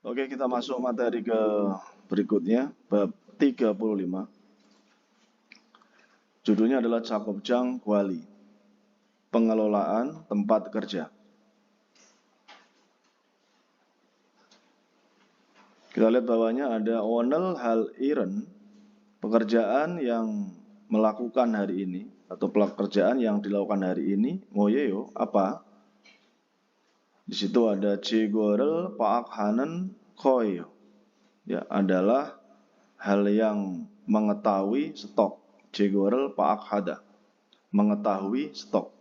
Oke, kita masuk materi ke berikutnya, bab 35. Judulnya adalah Cakobjang Kuali, pengelolaan tempat kerja. Kita lihat bawahnya ada Onel Hal Iren, pekerjaan yang melakukan hari ini, atau pekerjaan yang dilakukan hari ini, Moyeyo, apa? Di situ ada Jigorel Paak Hanen Koyo. Ya, adalah hal yang mengetahui stok. Jigorel Paak Hada, mengetahui stok.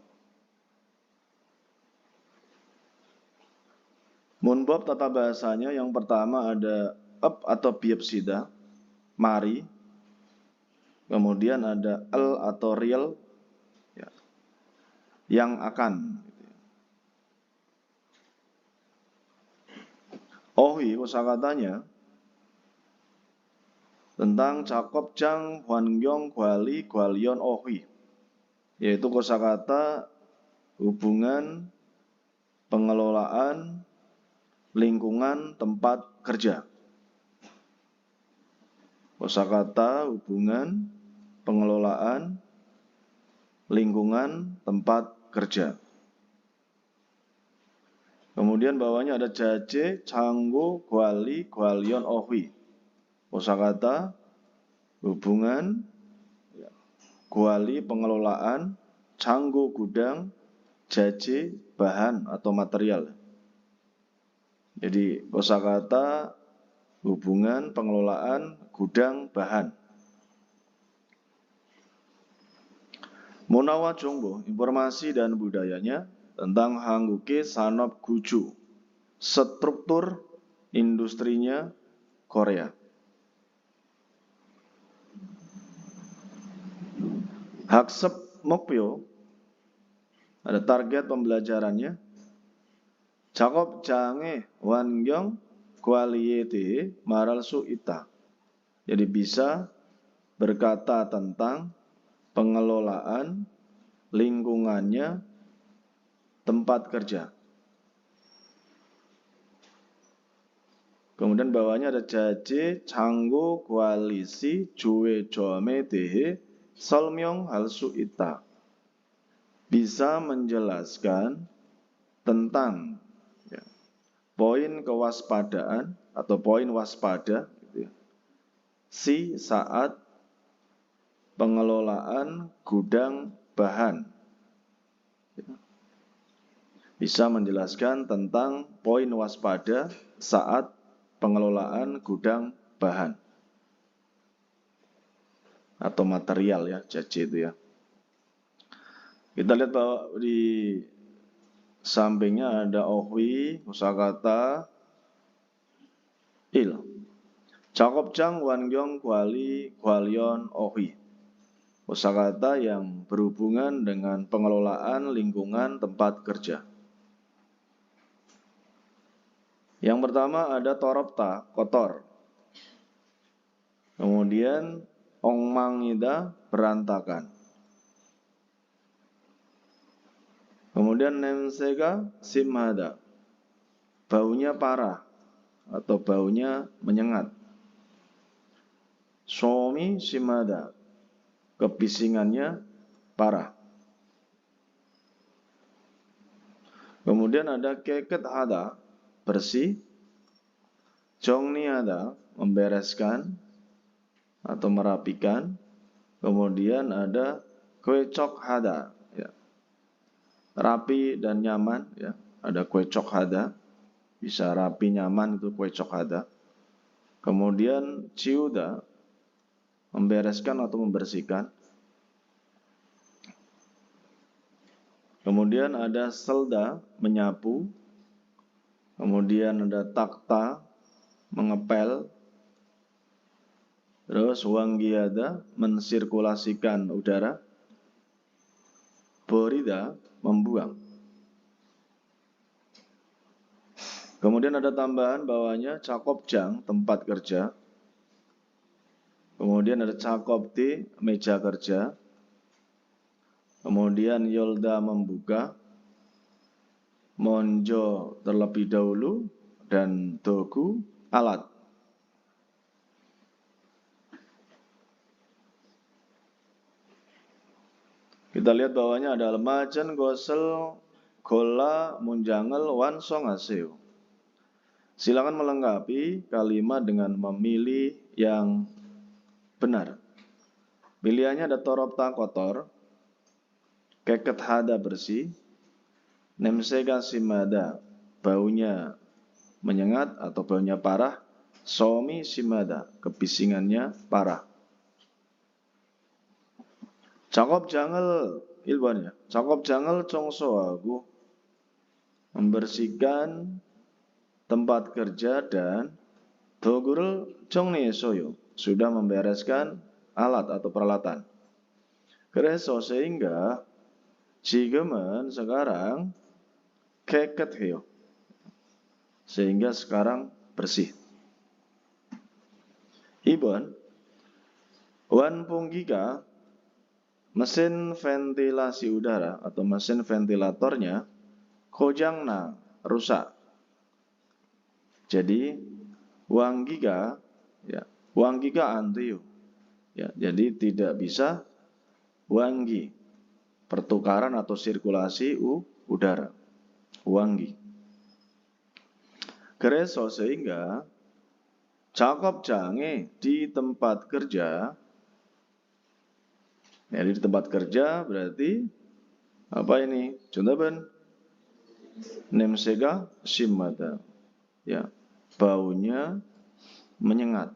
Munbab tata bahasanya yang pertama ada up atau biopsida, mari. Kemudian ada el atau real, ya, yang akan. Ohi kosakatanya tentang Cakobjang Hwangyong Gwali Gwalion Ohi, yaitu kosakata hubungan pengelolaan lingkungan tempat kerja. Kosakata hubungan pengelolaan lingkungan tempat kerja. Kemudian bawahnya ada jaje, canggo, gwali, gwalion, ohi. Kosakata hubungan, gwali pengelolaan, canggo gudang, jaje bahan atau material. Jadi kosakata hubungan pengelolaan gudang bahan. Munawa Jongbo, informasi dan budayanya tentang Hangguke Sanop Guju, struktur industrinya Korea. Haksep Mokpyo, ada target pembelajarannya. Cakobjange Hwangyong Gwaliyete Maral Suita. Jadi bisa berkata tentang pengelolaan lingkungannya tempat kerja. Kemudian bawahnya ada jaje, canggo, koalisi, juwe, jome, dehe, solmyong, halsu, ita. Bisa menjelaskan tentang poin kewaspadaan atau poin waspada si saat pengelolaan gudang bahan. Bisa menjelaskan tentang poin waspada saat pengelolaan gudang bahan atau material ya, jaje itu ya. Kita lihat bahwa di sampingnya ada ohwi, kosakata il. Cakobjang Hwangyong Gwali Gwalion ohwi. Kosakata yang berhubungan dengan pengelolaan lingkungan tempat kerja. Yang pertama ada toropta, kotor. Kemudian ongmangida, berantakan. Kemudian nemsega simhada, baunya parah atau baunya menyengat. Somi simhada, kebisingannya parah. Kemudian ada keket hada, bersih. Jongni ada, membereskan atau merapikan. Kemudian ada kwecok hada, ya, rapi dan nyaman. Ya. Ada kwecok hada, bisa rapi nyaman, itu kwecok hada. Kemudian ciuda, membereskan atau membersihkan. Kemudian ada selda, menyapu. Kemudian ada takta, mengepel. Terus wanggiada, mensirkulasikan udara. Borida, membuang. Kemudian ada tambahan bawahnya cakobjang, tempat kerja. Kemudian ada cakobti, meja kerja. Kemudian yolda, membuka. Monjo terlebih dahulu dan dogu alat. Kita lihat bawahnya ada majan gosel gola munjangel wan songaseo. Silakan melengkapi kalimat dengan memilih yang benar. Pilihannya ada toropta kotor, keket hada bersih, nemsega simada baunya menyengat atau baunya parah, somi simada kebisingannya parah. Cakop jangel ilbannya. Cakop jangel congsoagu membersihkan tempat kerja dan dogurul congni soyo sudah membereskan alat atau peralatan. Kereso sehingga 지금은 sekarang 깨끗해요. sehingga sekarang bersih. Ibon wan punggiga mesin ventilasi udara atau mesin ventilatornya kojangna rusak. Jadi wanggiga antiyu. Ya, jadi tidak bisa wanggi pertukaran atau sirkulasi udara. Wanggi. Kereso sehingga cakop jange di tempat kerja. Ya, di tempat kerja berarti apa ini? Contohnya nemsega simada. Ya, baunya menyengat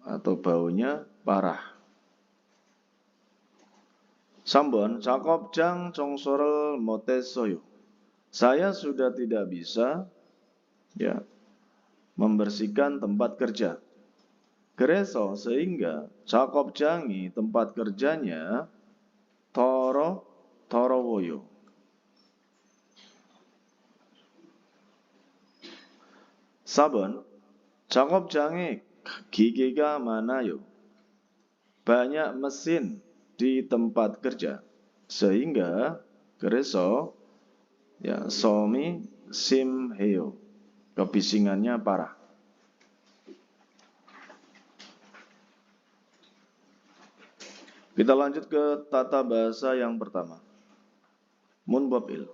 atau baunya parah. Sambon cakop jang congsorel motesoyo. Saya sudah tidak bisa ya membersihkan tempat kerja. Kereso sehingga cakop jangi tempat kerjanya torowoyo. Sabon cakop jangi gigiga manayo. Banyak mesin di tempat kerja sehingga kereso ya somi sim heyo kebisingannya parah. Kita lanjut ke tata bahasa yang pertama. Munbobil.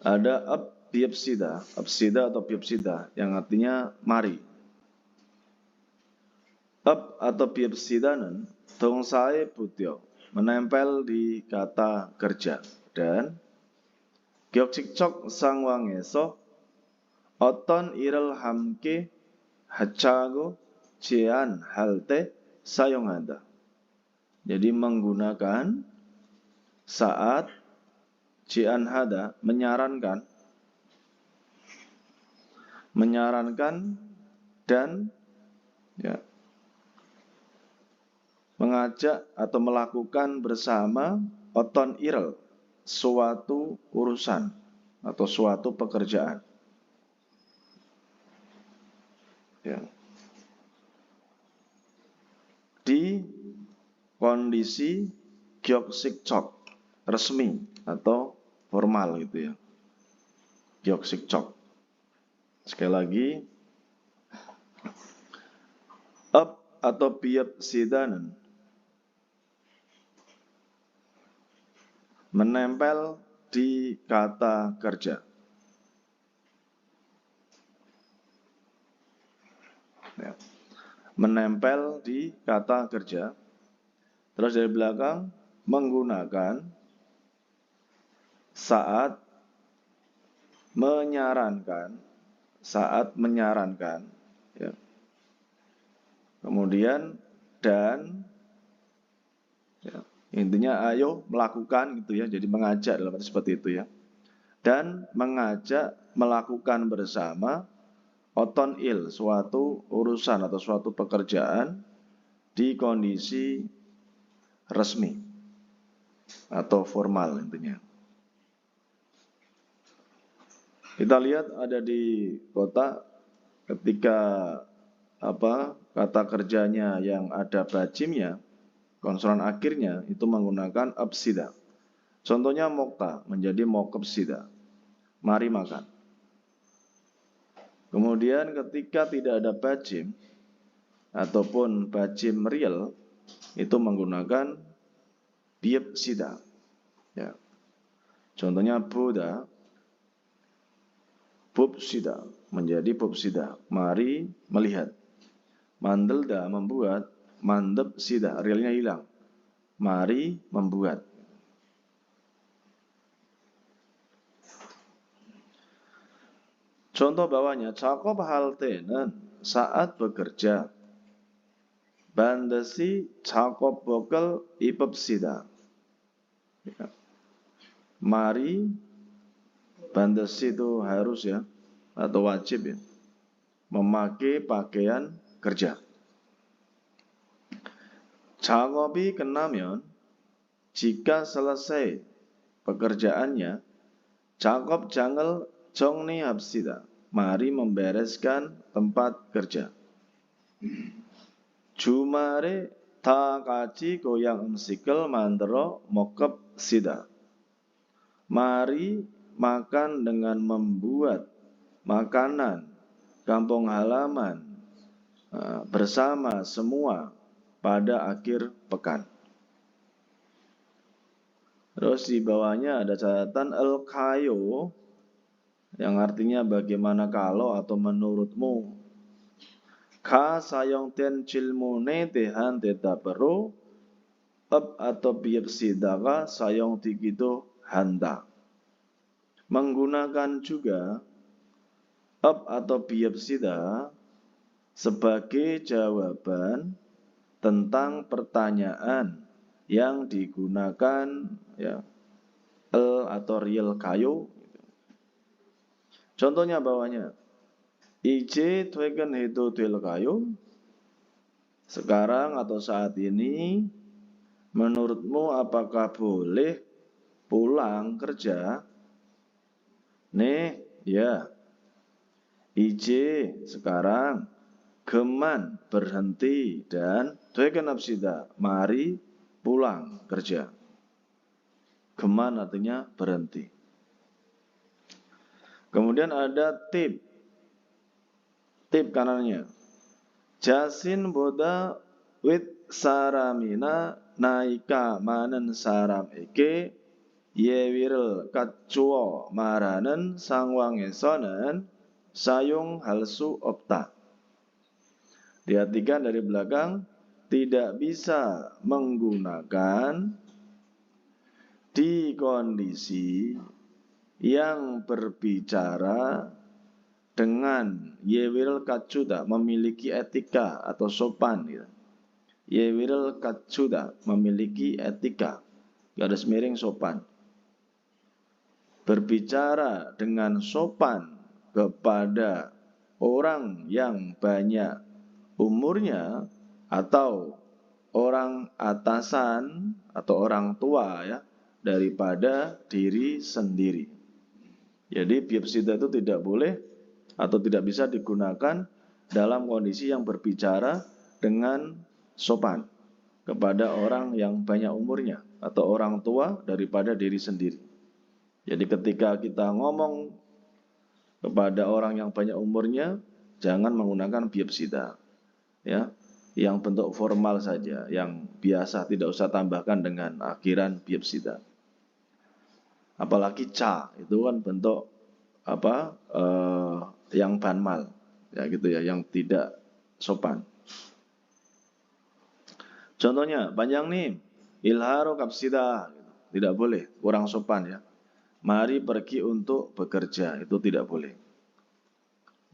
Ada absida atau biopsida yang artinya mari. Atau biopsidanen dongsae putyo menempel di kata kerja dan gyoksikcok sangwangeso oton irel hamke hacago jean halte sayongada. Jadi menggunakan saat jean hada menyarankan dan ya mengajak atau melakukan bersama oton irel suatu urusan atau suatu pekerjaan. Ya. Di kondisi gyoksikcok resmi atau formal gitu ya. Gyoksikcok. Sekali lagi atau biopsidanen menempel di kata kerja. Ya. Menempel di kata kerja. Terus dari belakang menggunakan saat menyarankan ya. Kemudian dan ya, intinya ayo melakukan gitu ya. Jadi mengajak dalam arti seperti itu ya. Dan mengajak melakukan bersama oton il suatu urusan atau suatu pekerjaan di kondisi resmi atau formal intinya. Kita lihat ada di kota ketika kata kerjanya yang ada bajimnya, konsonan akhirnya itu menggunakan absida. Contohnya mokta menjadi mokepsida. Mari makan. Kemudian ketika tidak ada bajim ataupun bajim real, itu menggunakan biep sida. Ya. Contohnya Buddha, bub sida menjadi bub sida. Mari melihat. Mandelda membuat, mandep sida, realnya hilang. Mari membuat. Contoh bawahnya, Jakob halte는 saat bekerja. 반드시 작업복을 입읍시다. Mari, 반드시 itu harus ya, atau wajib ya, memakai pakaian kerja. 작업이 끝나면, jika selesai pekerjaannya, 작업장을 정리합시다. Mari membereskan tempat kerja. 주말에 다 같이 고향 음식을 만들어 먹읍시다. Mari makan dengan membuat makanan kampung halaman bersama semua pada akhir pekan. Terus di bawahnya ada catatan el-kayo yang artinya bagaimana kalau atau menurutmu. Ka 사용된 질문에 대한 대답으로 업 atau 비읍시다가 사용되기도 한다. Menggunakan juga up atau biopsida sebagai jawaban tentang pertanyaan yang digunakan ya atau real kayu. Contohnya bawahnya, 이제 퇴근해도 될까요? Sekarang atau saat ini, menurutmu apakah boleh pulang kerja? Nih, ya. 이제 sekarang, 그만 berhenti dan 퇴근합시다. Mari pulang kerja. 그만 artinya berhenti. Kemudian ada tip kanannya. 자신보다 윗사람이나 나이가 많은 사람에게 예의를 갖추어 말하는 상황에서는 사용할 수 없다. Diartikan dari belakang, tidak bisa menggunakan di kondisi yang berbicara dengan yewil katsuda, memiliki etika atau sopan gitu. Yewil katsuda, memiliki etika, garis miring sopan. Berbicara dengan sopan kepada orang yang banyak umurnya atau orang atasan atau orang tua ya daripada diri sendiri. Jadi biopsida itu tidak boleh atau tidak bisa digunakan dalam kondisi yang berbicara dengan sopan kepada orang yang banyak umurnya atau orang tua daripada diri sendiri. Jadi ketika kita ngomong kepada orang yang banyak umurnya, jangan menggunakan biopsida, ya, yang bentuk formal saja, yang biasa, tidak usah tambahkan dengan akhiran biopsida. Apalagi ca, itu kan bentuk yang banmal, ya gitu ya, yang tidak sopan. Contohnya, panjang nih, ilharu kapsida, tidak boleh, kurang sopan ya. Mari pergi untuk bekerja, itu tidak boleh.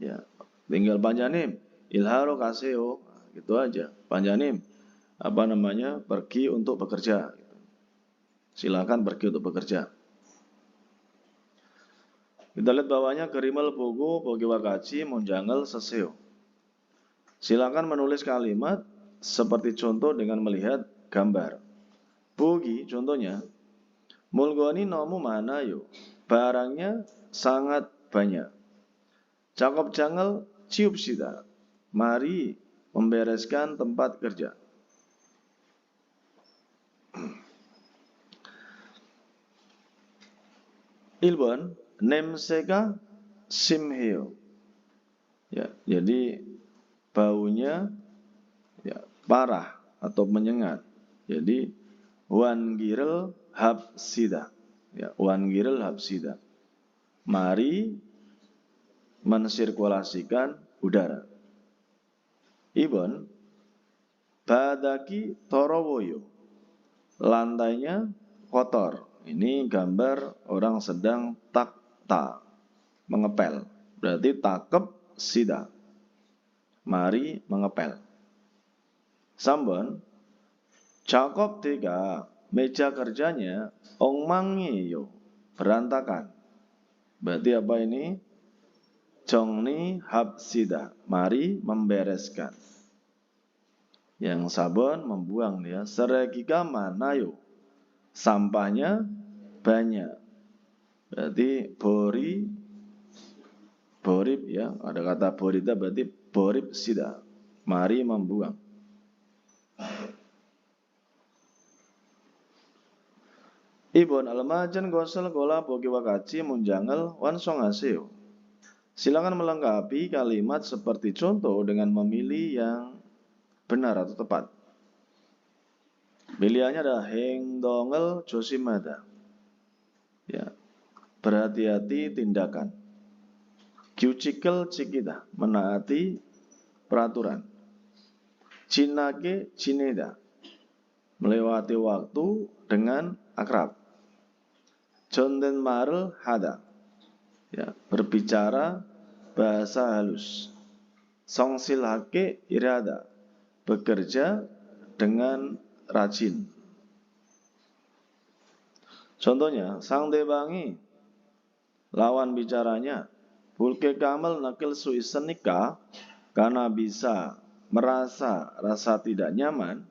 Ya, tinggal panjanim, ilharu kaseo, gitu aja. Panjanim, pergi untuk bekerja. Silakan pergi untuk bekerja. Kita lihat bawahnya, kerimal bogo bogi wakaci monjangal seseo. Silakan menulis kalimat seperti contoh dengan melihat gambar. Bogi contohnya, mulgoni nomu mana yo? Barangnya sangat banyak. Cakop jangal ciupsida. Mari membereskan tempat kerja. Ilbon, 냄새가 심해요. Ya, jadi baunya ya parah atau menyengat. Jadi wan girel hapsida. Ya, wan girel hapsida. Mari mensirkulasikan udara. Ibon badaki torowoyo. Lantainya kotor. Ini gambar orang sedang takta, mengepel. Berarti takep sida. Mari mengepel. Sambon Jakob tiga meja kerjanya ongmangiyo, berantakan. Berarti apa ini? Jongni hapsida, mari membereskan. Yang sabon membuang ya. Seregika manayo, sampahnya banyak. Berarti borib ya, ada kata borida berarti borib sida, mari membuang. Ibon almajan gosel gola bogi wakaci munjangal wansong aseo. Silakan melengkapi kalimat seperti contoh dengan memilih yang benar atau tepat. Pilihannya adalah heng dongel josimada. Ya, berhati-hati tindakan. Kyucikel cikida, menaati peraturan. Cinake cineda, melewati waktu dengan akrab. Jonden marel hada, ya, berbicara bahasa halus. Songsilhake irada, bekerja dengan rajin. Contohnya, sang debangi, lawan bicaranya, bulke kamal nakil suisenika, karena bisa merasa rasa tidak nyaman,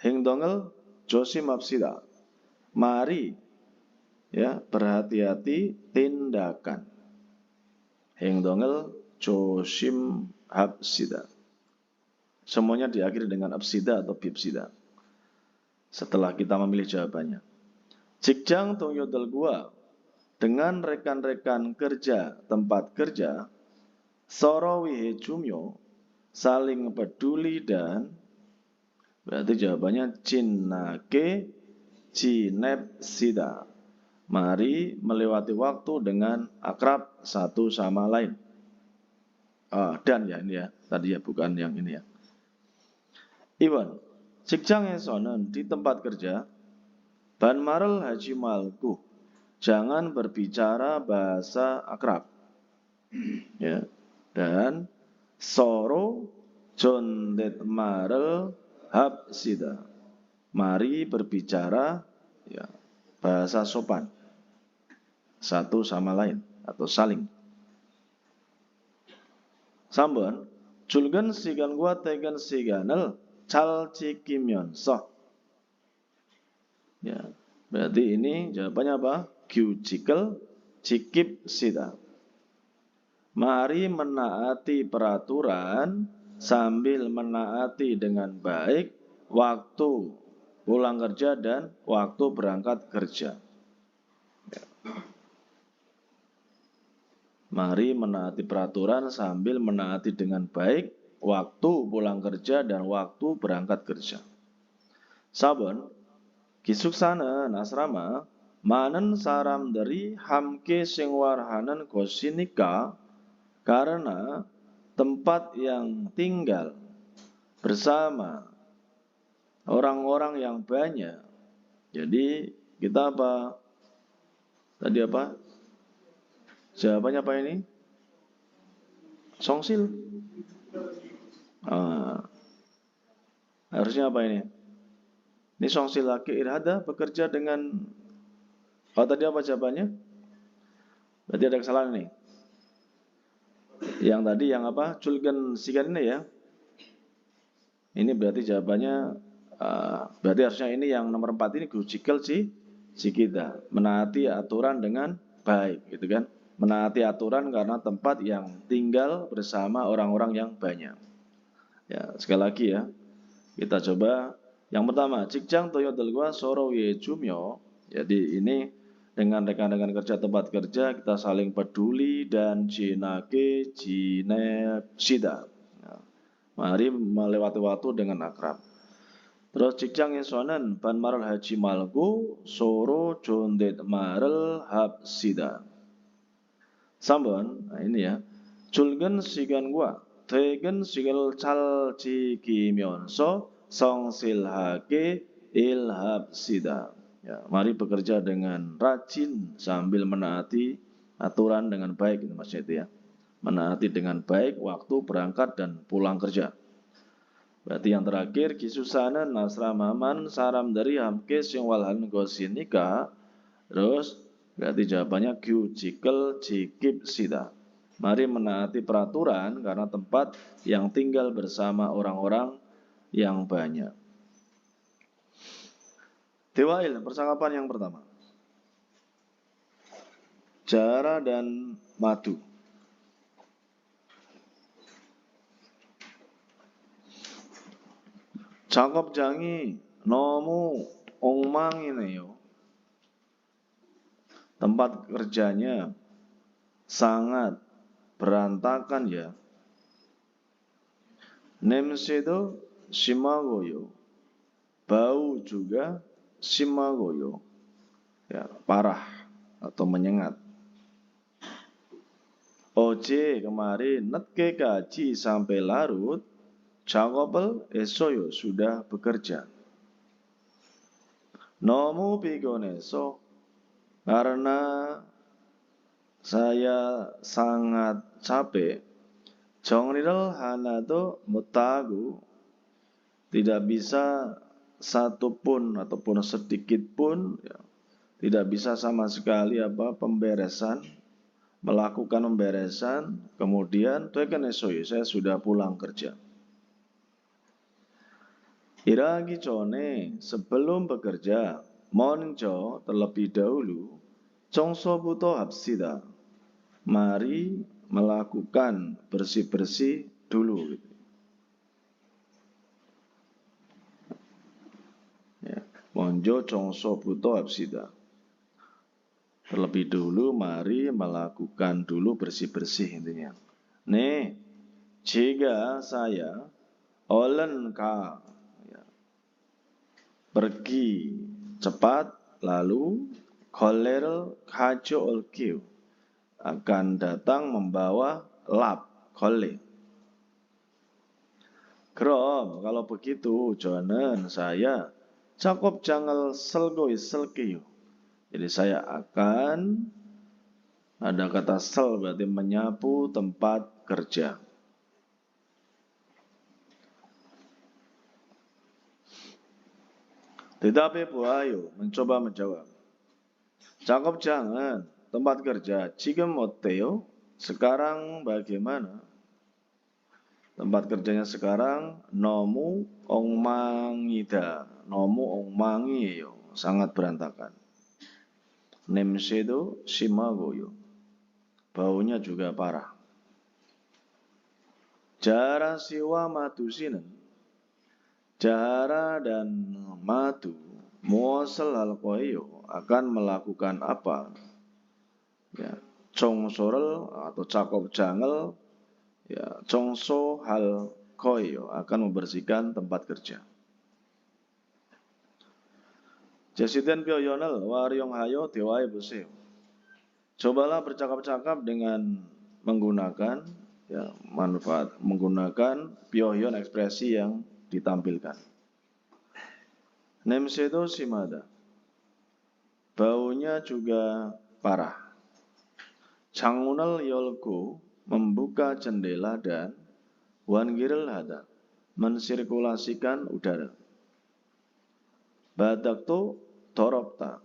hingdongel josi mapsida, mari ya berhati-hati tindakan. Hingdongel josim hapsida. Semuanya diakhiri dengan absida atau bibsida. Setelah kita memilih jawabannya. Jikjang tongyodel gua, dengan rekan-rekan kerja tempat kerja, sorowihe jumyo, saling peduli dan, berarti jawabannya cinnake cinep sida, mari melewati waktu dengan akrab satu sama lain. Dan ya ini ya, tadi ya bukan yang ini ya. Iwan, 직장에서는 di tempat kerja, banmarel haji malku, jangan berbicara bahasa akrab. Ya. Dan soro jondet marel hapsida, mari berbicara ya, bahasa sopan satu sama lain atau saling. Sambon julgen sigan gua tegen siganel cal cikimyonso. Ya, berarti ini jawabannya apa? Gyucikel cikip sida. Mari menaati peraturan sambil menaati dengan baik waktu pulang kerja dan waktu berangkat kerja. Ya. Mari menaati peraturan sambil menaati dengan baik waktu pulang kerja dan waktu berangkat kerja. Sabon Kisuksanen asrama manen saram dari hamke sing warhanen gosinika, karena tempat yang tinggal bersama orang-orang yang banyak. Jadi kita apa? Tadi apa? Jawabannya apa ini? Songsil. Harusnya apa ini? Ini songsil laki irada bekerja dengan, tadi apa jawabannya? Berarti ada kesalahan nih. Yang tadi yang apa? Julgen sigan ini ya. Ini berarti jawabannya, berarti harusnya ini yang nomor 4 ini gyucikel cikida, menaati aturan dengan baik, gitu kan? Menaati aturan karena tempat yang tinggal bersama orang-orang yang banyak. Ya, sekali lagi ya. Kita coba yang pertama, 직장 동료들과 서로 jumyo. Jadi ini dengan rekan-rekan kerja tempat kerja, kita saling peduli dan jinake sida. Mari melewati waktu dengan akrab. Terus 직장에 서는 반말을 하지 말고 서로 존댓말을 합시다. 3번, ini ya. 출근 시간과 퇴근 시간을 잘 지키면서 성실하게 일합시다. Ya, mari bekerja dengan rajin sambil menaati aturan dengan baik, itu maksudnya itu ya. Menaati dengan baik waktu berangkat dan pulang kerja. Berarti yang terakhir kisusana nasramaman saram dari hamke sing walhan gosinika. Terus berarti jawabannya cikal cikip sida. Mari menaati peraturan karena tempat yang tinggal bersama orang-orang yang banyak. Dewail, percakapan yang pertama. Jara dan madu. 작업장이 너무 엉망이네요. Tempat kerjanya sangat berantakan ya. 냄새도 심하고요. Bau juga 심하고요. Ya, parah atau menyengat. 어제 kemarin 늦게까지 sampai larut. 작업을 했어요. sudah bekerja. 너무 피곤해서 karena saya sangat capek. 정리를 하나도 못하고 tidak bisa satupun ataupun sedikit pun ya, tidak bisa sama sekali pemberesan, melakukan pemberesan, kemudian saya sudah pulang kerja. Iragi 전에 sebelum bekerja, 먼저 terlebih dahulu, 청소부터 합시다. Mari melakukan bersih-bersih dulu. Ya, 먼저 청소부터 합시다. Terlebih dulu, mari melakukan dulu bersih-bersih intinya. 네, jika saya 얼른 가. Pergi cepat, lalu kolel 가져올게요. Akan datang membawa lap, kolel. 그럼 kalau begitu 저는 saya 작업장을 쓸고 있을게요. Jadi saya akan ada kata sel berarti menyapu tempat kerja. 대답해 보아요. mencoba menjawab. 작업장은 tempat kerja 지금 어때요? sekarang bagaimana? Tempat kerjanya sekarang 너무 엉망이다. 너무 엉망이에요. sangat berantakan. 냄새도 심하고요. baunya juga parah. Jara siwa matusi는 Jara dan madu muasal halqoyo akan melakukan apa? Ya, congsorel atau cakop jangel, ya, congso halqoyo akan membersihkan tempat kerja. Jasiden pioyonel waryong hayo dewae buseo. Cobalah bercakap-cakap dengan menggunakan ya, menggunakan pioyon ekspresi yang ditampilkan. 냄새도 심하다. Baunya juga parah. 창문을 열고 membuka jendela dan wangi를 하다. mensirkulasikan udara. 바닥도 더럽다.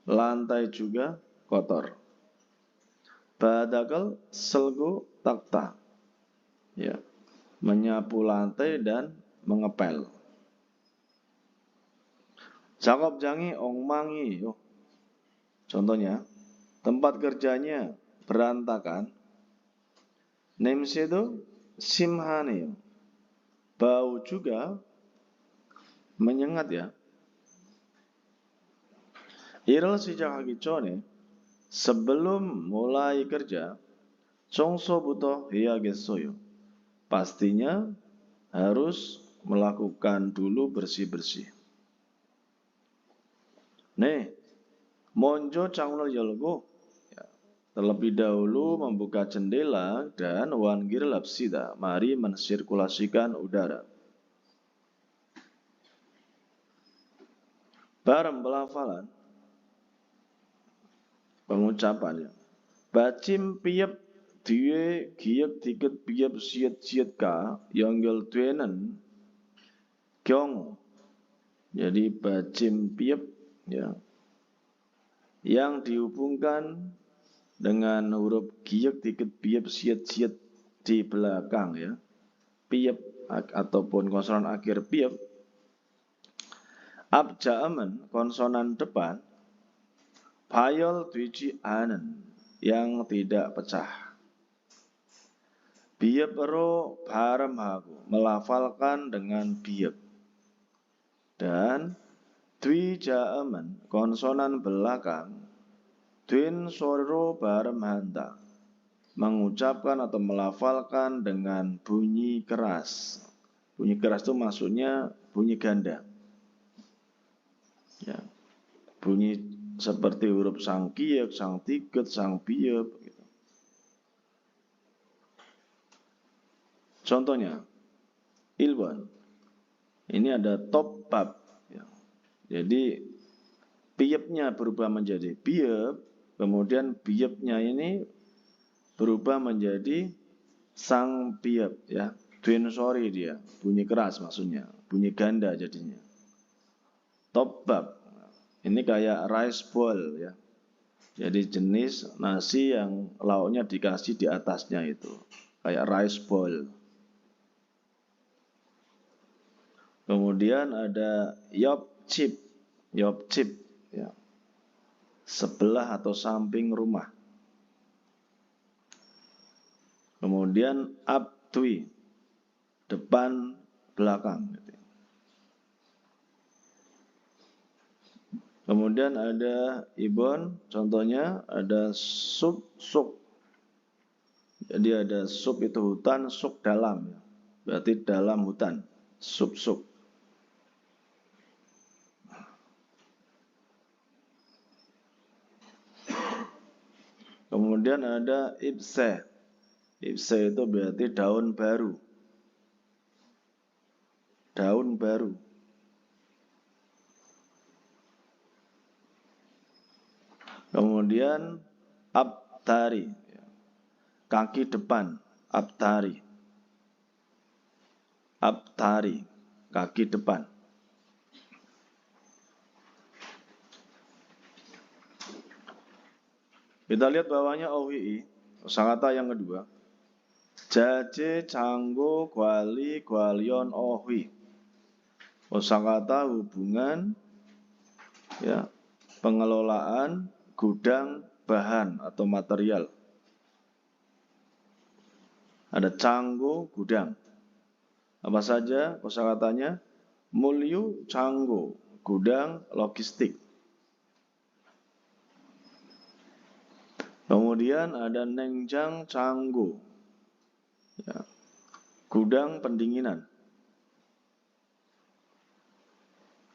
Lantai juga kotor. 바닥을 쓸고 닦다. Ya, menyapu lantai dan mengepel. 작업장이 엉망이에요. Contohnya, tempat kerjanya berantakan. 냄새도 심하네요. Bau juga menyengat ya. 일을 시작하기 전에 sebelum mulai kerja, 청소부터 해야겠어요. Pastinya harus melakukan dulu bersih-bersih. 네, 먼저 창문을 열고 terlebih dahulu membuka jendela dan wangi를 합시다. Mari mensirkulasikan udara. Bareng pelafalan, pengucapannya. 받침 비읍 뒤에 기역 디귿 비읍 시읒 지읒가 연결되는 경우. Jadi 받침 비읍 ya, yang dihubungkan dengan huruf giyak diket biap siat di belakang ya, piap ataupun konsonan akhir piap, abja'amen konsonan depan, bayol dwiji anen yang tidak pecah, biap ro baremhaku melafalkan dengan biap, dan dwija'amen konsonan belakang Twin soro baremhanta mengucapkan atau melafalkan dengan bunyi keras. Bunyi keras itu maksudnya bunyi ganda. Ya. Bunyi seperti huruf sang kiek, sang tiket, sang biep. Gitu. Contohnya, ilban. Ini ada top bab. Ya. Jadi biepnya berubah menjadi biep. Kemudian biepnya ini berubah menjadi sang biep ya. Twin sorry dia, bunyi keras maksudnya, bunyi ganda jadinya. Top bab. Ini kayak rice bowl ya. Jadi jenis nasi yang lauknya dikasih di atasnya itu. Kayak rice bowl. Kemudian ada yopchip. Yopchip ya. Sebelah atau samping rumah. Kemudian abtui, depan belakang. Kemudian ada ibon, contohnya ada suk. Jadi ada suk itu hutan, suk dalam. Berarti dalam hutan, suk. Kemudian ada ibse. Ibse itu berarti daun baru. Daun baru. Kemudian abtari. Kaki depan. Abtari. Abtari. Kaki depan. Kita lihat bawahnya OWI, kosakata yang kedua. Jaje, canggo, gwali, gwalion, OWI. Kosakata hubungan, ya, pengelolaan gudang bahan atau material. Ada canggo, gudang. Apa saja kosakatanya? Mulyu, canggo, gudang, logistik. Kemudian ada nengjang canggo, ya, gudang pendinginan.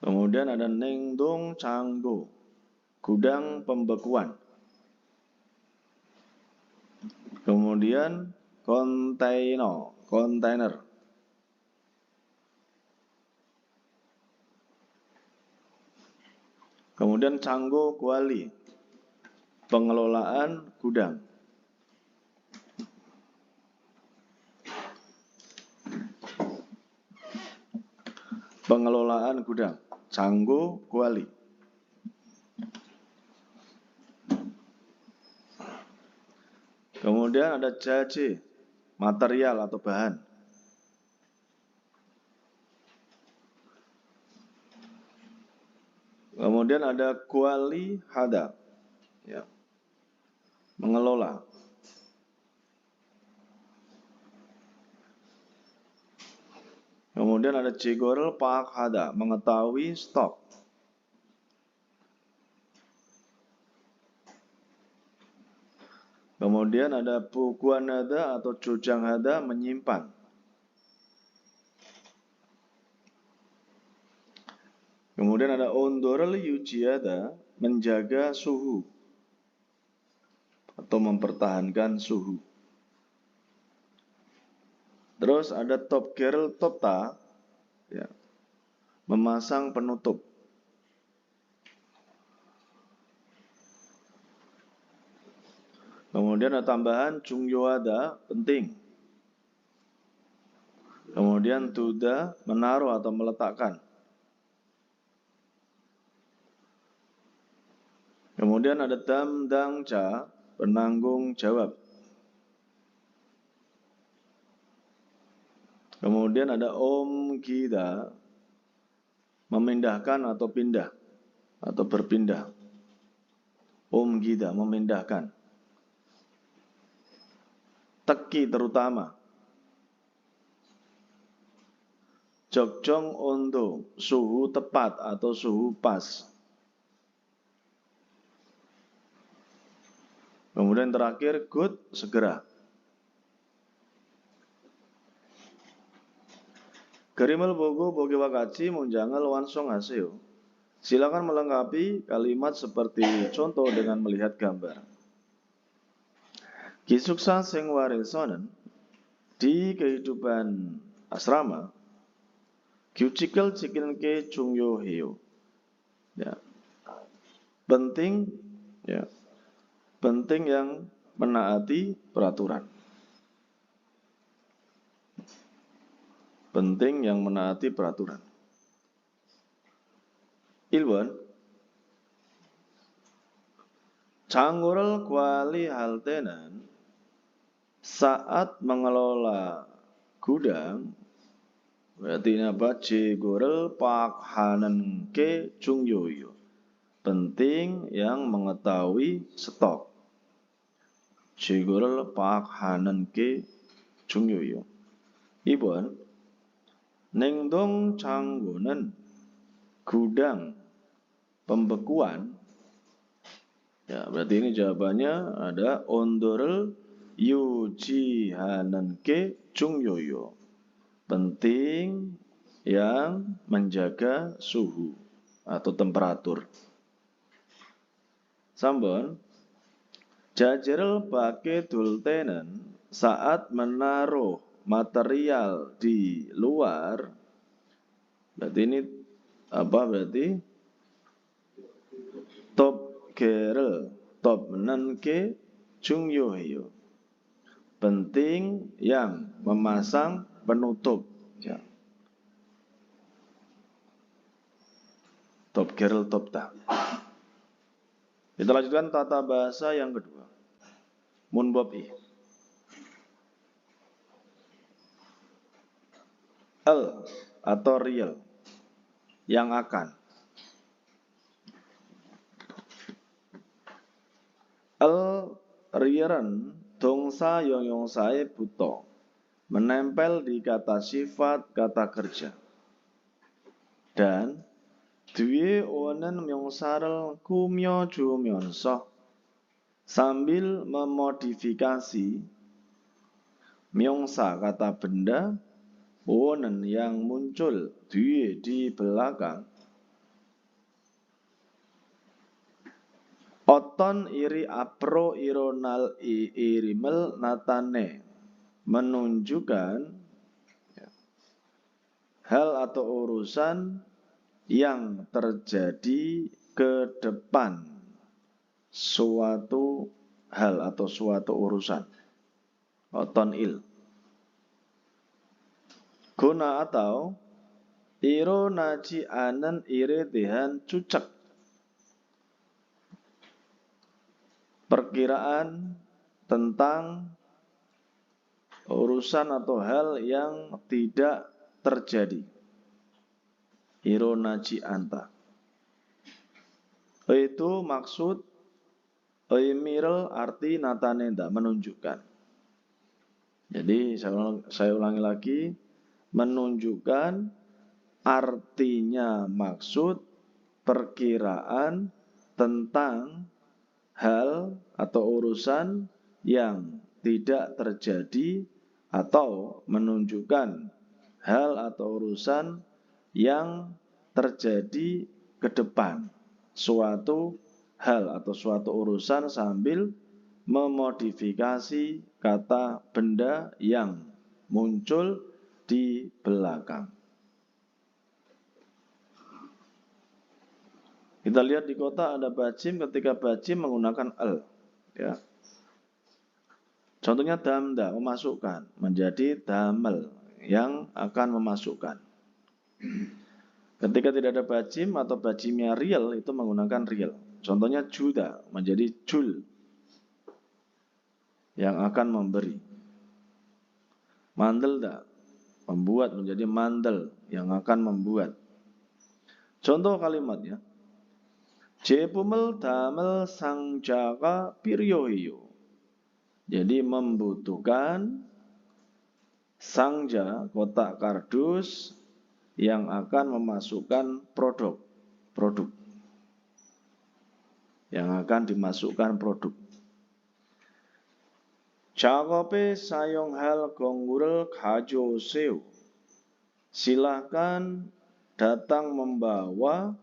Kemudian ada nengdong canggo, gudang pembekuan. Kemudian kontainer. Kemudian canggo kuali, pengelolaan gudang. Pengelolaan gudang, canggo kuali. Kemudian ada jaje, material atau bahan. Kemudian ada kuali hada, ya, mengelola. Kemudian ada jigorel pak hada, mengetahui stok. Kemudian ada bukuan hada atau jojang hada, menyimpan. Kemudian ada ondorel yujiada, menjaga suhu atau mempertahankan suhu. Terus ada top gerel topta, ya, memasang penutup. Kemudian ada tambahan jungyoada, penting. Kemudian tuda, menaruh atau meletakkan. Kemudian ada damdangca, penanggung jawab. Kemudian ada om gida, memindahkan atau pindah atau berpindah. Om gida, memindahkan. Teki terutama. Jogjong ondo, suhu tepat atau suhu pas. Kemudian terakhir good, segera. Gerimal bogo boge wakaci munjangal wansong haseo. Silakan melengkapi kalimat seperti contoh dengan melihat gambar. Kisuksa sing warisonen, di kehidupan asrama, gyucikel cikin ke jungyo heo. Ya. Penting, ya, penting yang menaati peraturan. Penting yang menaati peraturan. Ilwan, canggural kuali haltenan, saat mengelola gudang, berarti ini apa? Jigorel pakhanan ke jungyoyo. Penting yang mengetahui stok. Jigorel pakhanan ke jungyoyo. Ibon, nengdong canggonen, gudang pembekuan. Ya, berarti ini jawabannya ada ondorel yujihanan ke jungyoyo. Penting yang menjaga suhu atau temperatur. Sambon, jajerel bake dultenen, saat menaruh material di luar. Berarti ini apa berarti? Top gerel, top menen ke jungyoyo. Penting yang memasang penutup. Ya. Top gerel top ta. Kita lanjutkan tata bahasa yang kedua. Munbob i. El atau real, yang akan. El rieren dongsa yongsae buto, menempel di kata sifat kata kerja. Dan duwe onen myongsarel kumyo jumyonso, sambil memodifikasi myongsa kata benda, onen yang muncul duwe di belakang. Oton iri apro ironal irimel natane, menunjukkan hal atau urusan yang terjadi ke depan suatu hal atau suatu urusan. Oton il. Guna atau iro naji anen ire dehan cucek. Perkiraan tentang urusan atau hal yang tidak terjadi. Iro naji anta. Itu maksud mirel arti natanenda, menunjukkan. Jadi saya ulangi lagi, menunjukkan artinya maksud perkiraan tentang hal atau urusan yang tidak terjadi atau menunjukkan hal atau urusan yang terjadi ke depan suatu hal atau suatu urusan sambil memodifikasi kata benda yang muncul di belakang. Kita lihat di kota ada bajim, ketika bajim menggunakan al, ya. Contohnya damda, memasukkan, menjadi damel, yang akan memasukkan. Ketika tidak ada bajim atau bajimnya real, itu menggunakan real. Contohnya juda, menjadi jul, yang akan memberi. Mandelda, membuat, menjadi mandel, yang akan membuat. Contoh kalimatnya, 제품을 담을 상자가 필요해요. Jadi membutuhkan sangja, kotak kardus yang akan memasukkan produk. Yang akan dimasukkan produk. 작업에 사용할 공구를 가져오세요. Silakan datang membawa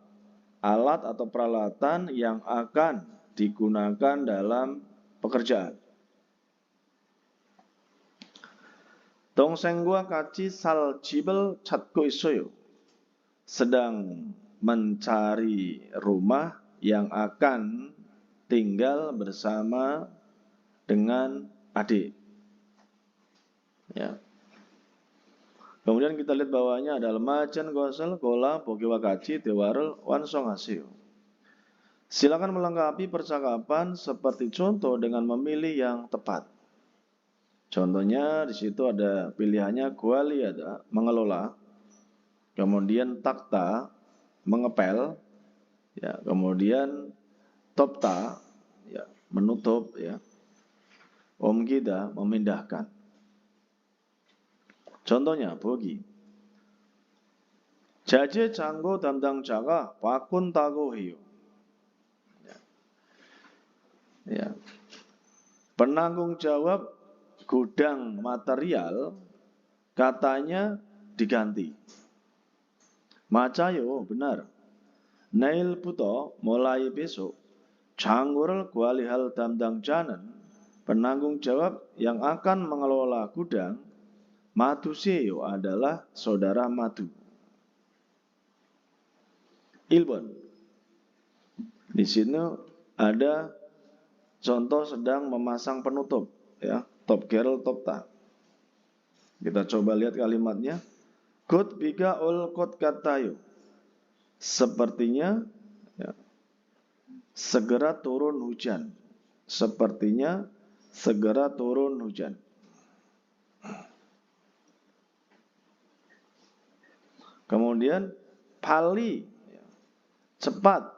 alat atau peralatan yang akan digunakan dalam pekerjaan. 동생과 같이 살 집을 찾고 있어요. Sedang mencari rumah yang akan tinggal bersama dengan adik. Ya. Kemudian kita lihat bawahnya ada majan gosel gola bogiwa kaji dewarel wansonghasil. Silakan melengkapi percakapan seperti contoh dengan memilih yang tepat. Contohnya di situ ada pilihannya guali ada mengelola, kemudian takta mengepel, ya, kemudian topta ya menutup, ya, omgida memindahkan. Contohnya bogi. 자재 창고 담당자가 바꾼다고 해요. Ya. Penanggung jawab gudang material katanya diganti. 맞아요, benar. 내일부터 mulai besok 창고를 관리할 담당자는 penanggung jawab yang akan mengelola gudang Maduseyo adalah saudara Madu. Ilbon. Di sini ada contoh sedang memasang penutup, ya, top gerel topta. Kita coba lihat kalimatnya. Kot biga ol kot katayo. Sepertinya, ya, segera turun hujan. Sepertinya segera turun hujan. Kemudian pali, cepat.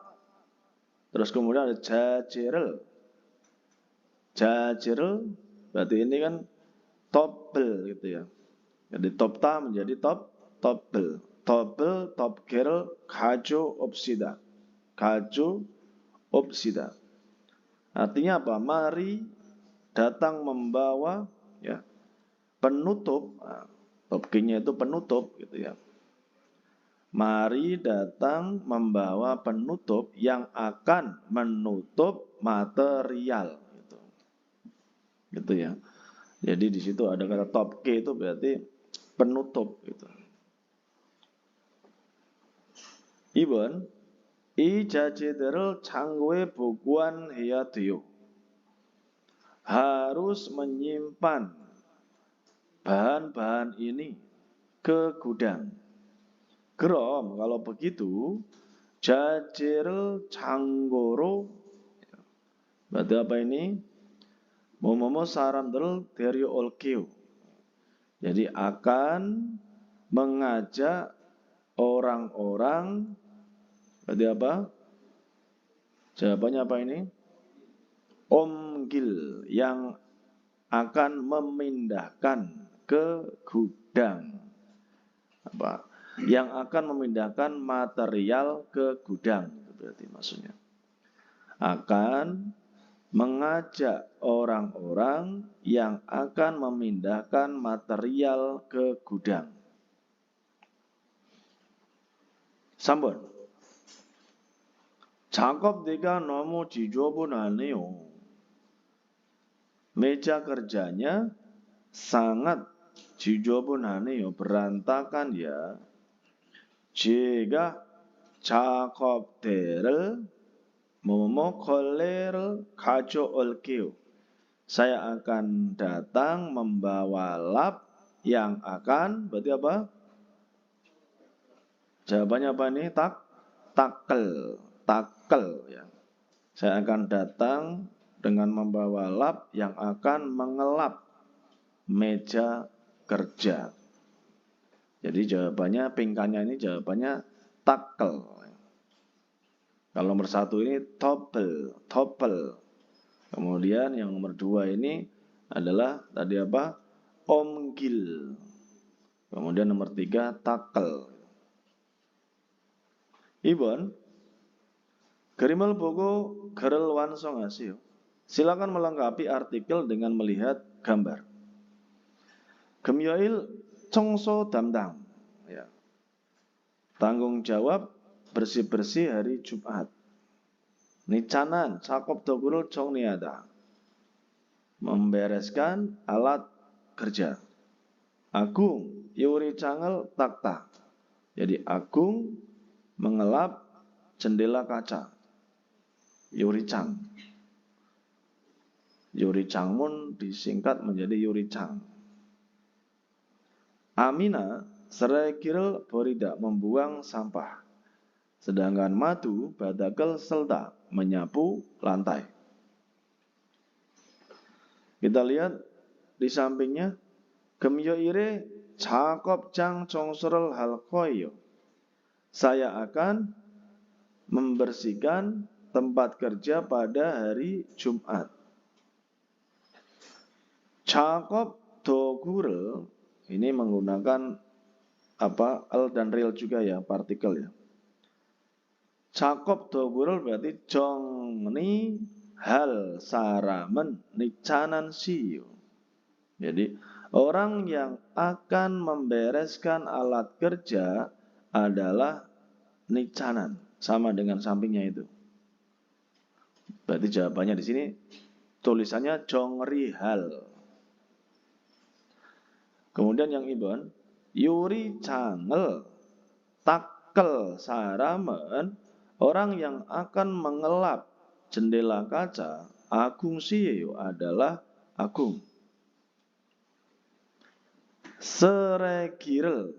Terus kemudian ada jajerel. Jajerel berarti ini kan topbel gitu ya. Jadi topta menjadi topbel. Topbel, topgerel, kajo, opsida. Kajo, opsida. Artinya apa? Mari datang membawa, ya, penutup. Nah, topkinya itu penutup gitu ya. Mari datang membawa penutup yang akan menutup material, gitu ya. Jadi di situ ada kata topke itu berarti penutup, gitu. 이번 이 자재들을 창고에 보관해야 돼요. Harus menyimpan bahan-bahan ini ke gudang. Krom, kalau begitu, jajerel changgoro, berarti apa ini? Momomo saramdel derio olkeu. Jadi akan mengajak orang-orang, berarti apa? Jawabannya apa ini? Omgil, yang akan memindahkan ke gudang. Apa? Yang akan memindahkan material ke gudang, itu berarti maksudnya. Akan mengajak orang-orang yang akan memindahkan material ke gudang. Sampun. 작업대가 너무 지저분하네요. Meja kerjanya sangat 지저분하네요. berantakan ya. 제가 작업대를 걸레를 가져올게요. Saya akan datang membawa lap yang akan, berarti apa? Jawabannya apa nih? Takel ya. Saya akan datang dengan membawa lap yang akan mengelap meja kerja. Jadi jawabannya, pingkannya ini jawabannya takel. Kalau nomor 1 ini topel. Kemudian yang nomor 2 ini adalah tadi apa? Omgil. Kemudian nomor 3 takel. Ibon, 그림을 보고 글을 완성하세요. Silakan melengkapi artikel dengan melihat gambar. 금요일 청소 담당. Ya. Tanggung jawab bersih-bersih hari Jumat. Nicanan cakop dokurul 정리하다. Membereskan alat kerja. Agung yuri cangel takta. Jadi Agung mengelap jendela kaca. Yuri cang. Yuri cangmun disingkat menjadi Yuri cang. Amina serekirel borida membuang sampah. Sedangkan Madu badakel selta menyapu lantai. Kita lihat di sampingnya. 금요일에 작업장 청소를 할 거예요. Saya akan membersihkan tempat kerja pada hari Jumat. 작업 도구를 ini menggunakan apa? L dan real juga ya, partikel ya. 작업 도구를 berarti 정리 hal 사람은 nicanan siyo. Jadi orang yang akan membereskan alat kerja adalah nicanan, sama dengan sampingnya itu. Berarti jawabannya di sini tulisannya jongrihal. Kemudian yang ibon, yuri cangel takel saramen, orang yang akan mengelap jendela kaca, Agung siyo adalah Agung. Seregirel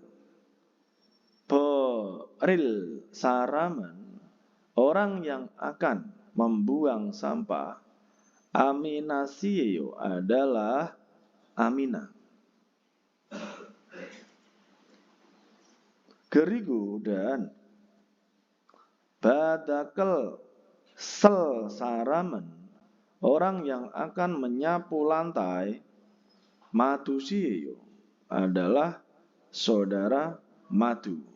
beril saramen, orang yang akan membuang sampah, Amina siyo adalah Amina. Gerigu dan badakel sel saramen, orang yang akan menyapu lantai, Madu siyo adalah saudara Madu.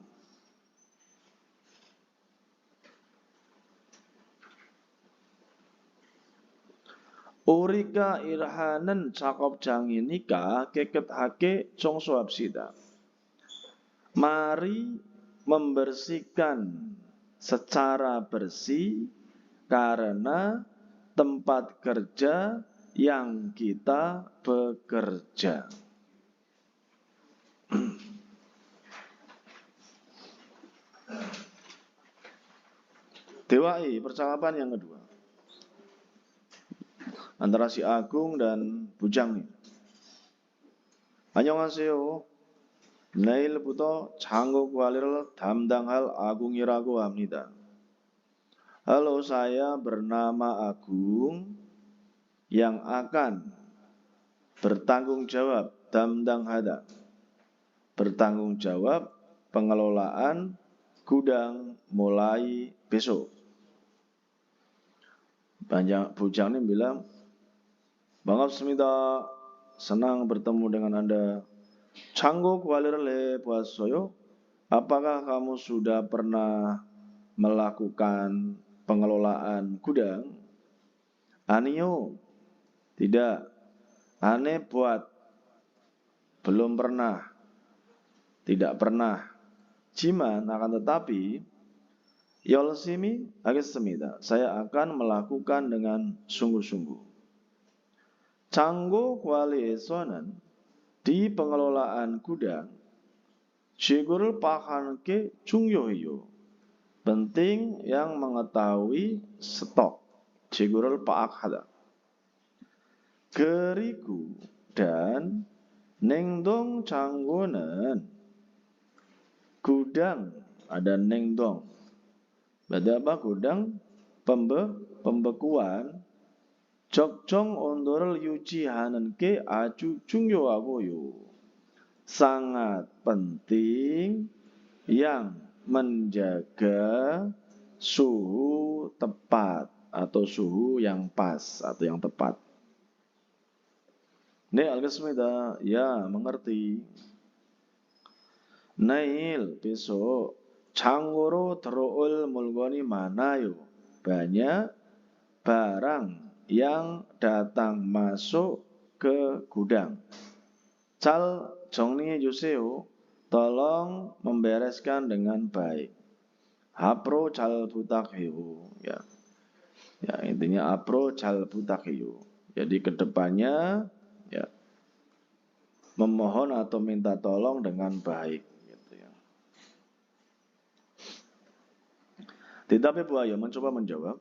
우리가 일하는 작업장이니까 깨끗하게 청소합시다. Mari membersihkan secara bersih karena tempat kerja yang kita bekerja. Dewai, percakapan yang kedua antara si Agung dan Bujang. 안녕하세요. 내일부터 창고 관리를 담당할 아궁이라고 합니다. Halo, saya bernama Agung yang akan bertanggung jawab damdang hada, bertanggung jawab pengelolaan gudang mulai besok. Bujang ini bilang, 반갑습니다. Senang bertemu dengan Anda. 창고 관리를 해보았어요? Apakah kamu sudah pernah melakukan pengelolaan gudang? Anio, tidak. Ane buat, belum pernah, tidak pernah. Jiman, akan tetapi, Yolsimi hagessemida, saya akan melakukan dengan sungguh-sungguh. Canggo kualiesonan, di pengelolaan gudang, Jigurul pahanke 중요해요. Penting yang mengetahui stok. Jigurul pakhada. Keriku dan nengdong canggonen. Gudang, ada nengdong. Berarti apa? Gudang pembekuan. Jokjong ondorel yuji hanenke aju 중요하고요. Sangat penting yang menjaga suhu tepat atau suhu yang pas atau yang tepat. Ne algesmida, ya mengerti. Nail besok 장고로 들어올 물건이 많아요. Banyak barang yang datang masuk ke gudang. 잘 정리해 주세요. Tolong membereskan dengan baik. 앞으로 잘 부탁해요. Ya. Ya, intinya 앞으로 잘 부탁해요. Jadi kedepannya ya memohon atau minta tolong dengan baik gitu ya. Tetapi buaya mencoba menjawab,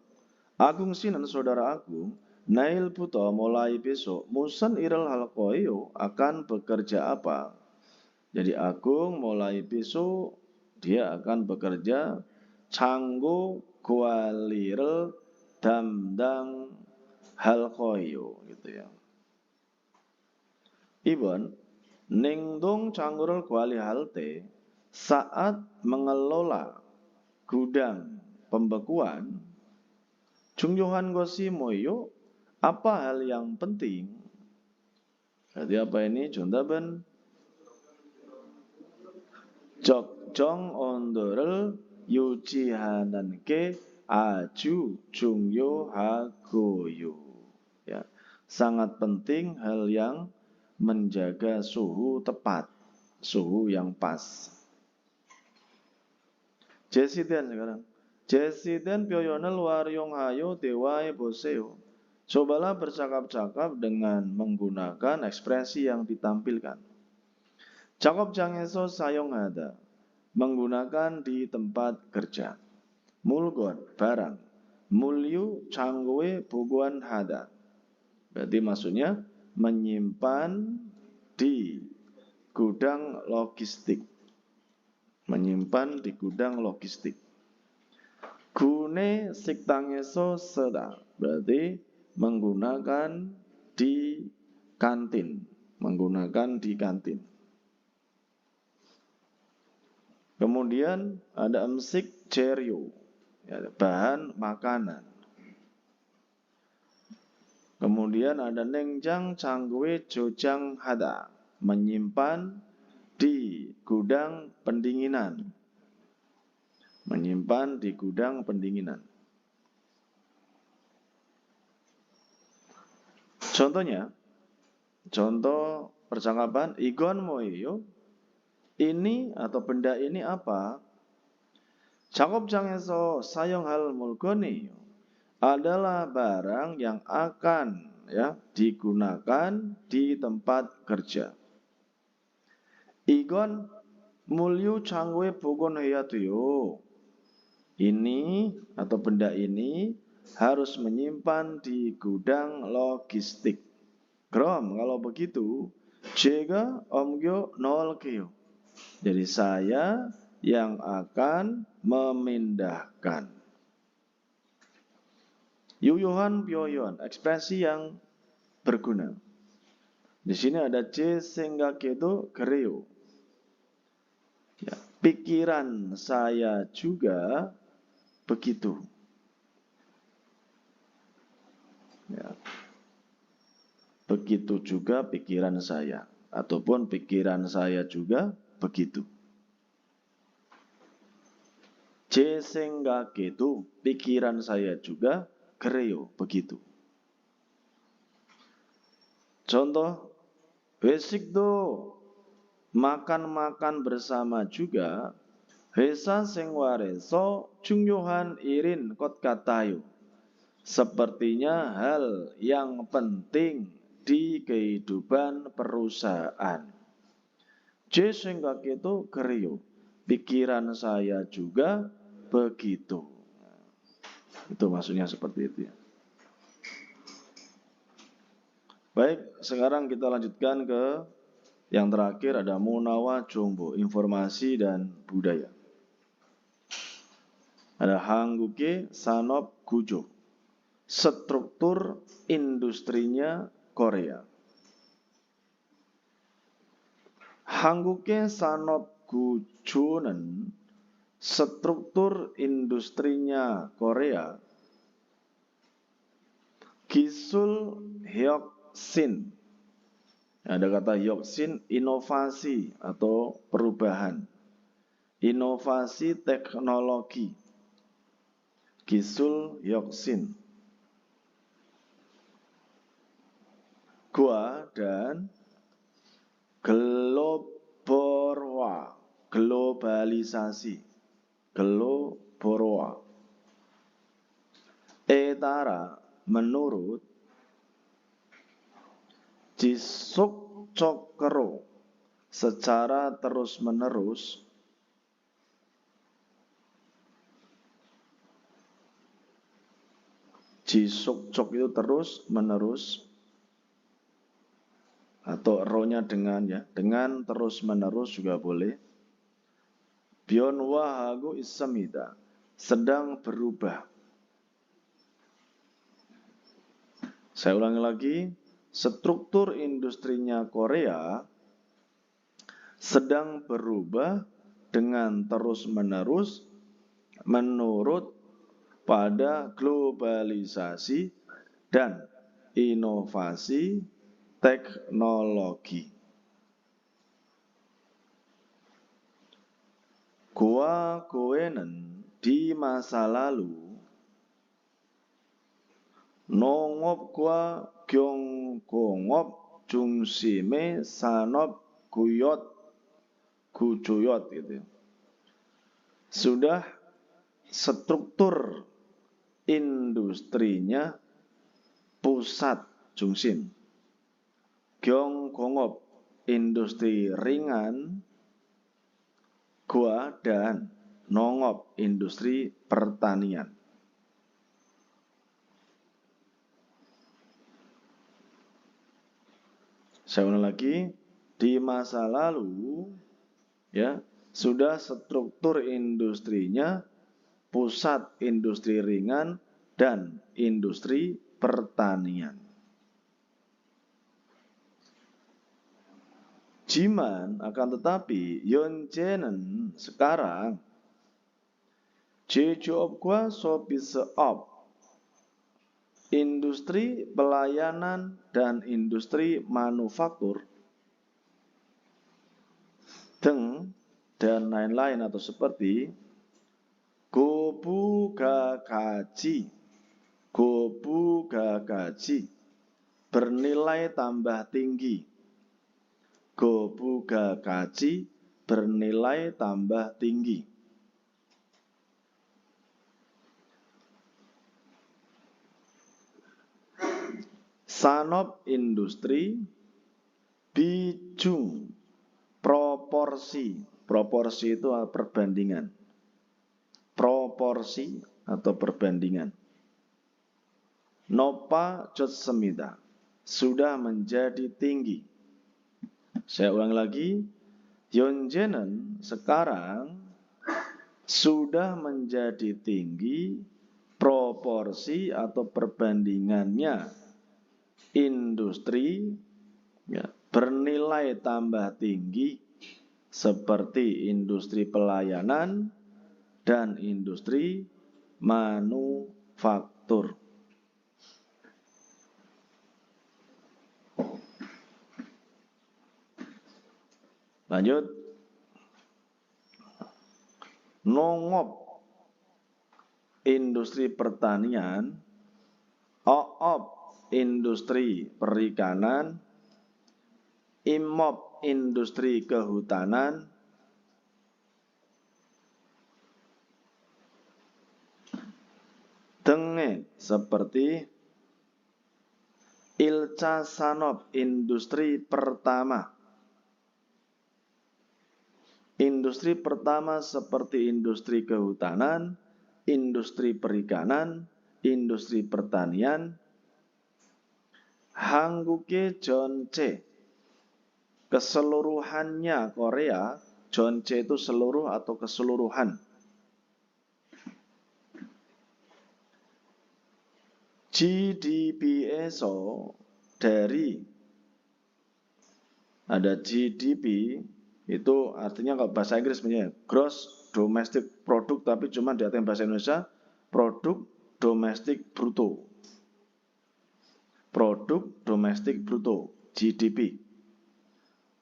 Agung Sinan saudara Agung, Nail Puto mulai besok musan iral halkoyo akan bekerja apa? Jadi Agung mulai besok dia akan bekerja canggo kualirel damdang halkoyo gitu ya. Ibon ningdong cangurel kuali halte saat mengelola gudang pembekuan 중요한 것이 뭐요? Apa hal yang penting? Jadi apa ini? 정답은 적정 온도를 유지하는 게 아주 중요하고요. Ya, sangat penting hal yang menjaga suhu tepat, suhu yang pas. 제시된 sekarang. 제시된 표현을 활용하여 대화해 보세요. Cobalah bercakap-cakap dengan menggunakan ekspresi yang ditampilkan. 작업장에서 사용하다, menggunakan di tempat kerja. 물건, barang. 물류 창고에 보관하다. Berarti maksudnya menyimpan di gudang logistik. Menyimpan di gudang logistik. Gune 식당에서 쓰다. Berarti menggunakan di kantin. Menggunakan di kantin. Kemudian ada emsik cerio, ya, bahan makanan. Kemudian ada nengjang canggue jojang hada, menyimpan di gudang pendinginan. Menyimpan di gudang pendinginan. Contohnya, contoh percakapan igon moyo, ini atau benda ini apa? 작업장에서 사용할 물건이 adalah barang yang akan ya digunakan di tempat kerja. 이건 물류 창고에 보관해야 돼요. Ini atau benda ini harus menyimpan di gudang logistik. Krom, kalau begitu, 제가 옮겨 넣을게요. Jadi saya yang akan memindahkan. 유효한 표현, ekspresi yang berguna. Di sini ada 제 생각에도 그래요. Ya, pikiran saya juga begitu. Ya. Begitu juga pikiran saya. Ataupun pikiran saya juga begitu. 제 생각에도 pikiran saya juga 그래요. begitu. Contoh, basic tuh makan-makan bersama juga. Hesa sing wareso jungyohan irin kot katayo. Sepertinya hal yang penting di kehidupan perusahaan. J sing itu keriyo. Pikiran saya juga begitu. Itu maksudnya seperti itu ya. Baik, sekarang kita lanjutkan ke yang terakhir ada Munawa Jombo, informasi dan budaya. Ada Hangguke Sanop Gujo, struktur industrinya Korea. Hangguke Sanop Gujo는 struktur industrinya Korea. Gisul Hyoksin. Ada kata Hyoksin, inovasi atau perubahan. Inovasi teknologi. Gisul Hyoksin. Gua dan Globorwa. Globalisasi. Globorwa. Etara menurut Jisuk Cokro secara terus-menerus Jisuk Cok itu terus-menerus atau ro-nya dengan terus-menerus juga boleh. Bion wahagu isamida sedang berubah. Saya ulangi lagi, struktur industrinya Korea sedang berubah dengan terus-menerus menurut pada globalisasi dan inovasi teknologi. Gua Goenen di masa lalu nongop gua gyong gongop jungsime sanop guyot gujuyot gitu. Sudah struktur industrinya pusat jungsin. Gyong gongop industri ringan, gua dan nongop industri pertanian. Saya ulang lagi, di masa lalu ya sudah struktur industrinya pusat industri ringan dan industri pertanian. Jiman akan tetapi Yonjenen sekarang Jejoobgwa Sobiseop industri pelayanan dan industri manufaktur dan lain-lain atau seperti gobu gagaji bernilai tambah tinggi. Gobu gagaji bernilai tambah tinggi. Sanop industri bijung proporsi itu perbandingan. Proporsi atau perbandingan. Nopa jot semida sudah menjadi tinggi. Saya ulang lagi, Yonjenen sekarang sudah menjadi tinggi proporsi atau perbandingannya industri ya, bernilai tambah tinggi seperti industri pelayanan dan industri manufaktur. Lanjut. Nongop industri pertanian, oop industri perikanan, IMOP industri kehutanan, Denge seperti Ilca Sanop industri pertama. Industri pertama seperti industri kehutanan, industri perikanan, industri pertanian. Hangguke Jeonche keseluruhannya Korea, Jeonche itu seluruh atau keseluruhan. GDP ESO dari ada GDP itu artinya kalau bahasa Inggris sebenarnya gross domestic product, tapi cuma di atas bahasa Indonesia produk domestik bruto. Produk domestik bruto, GDP.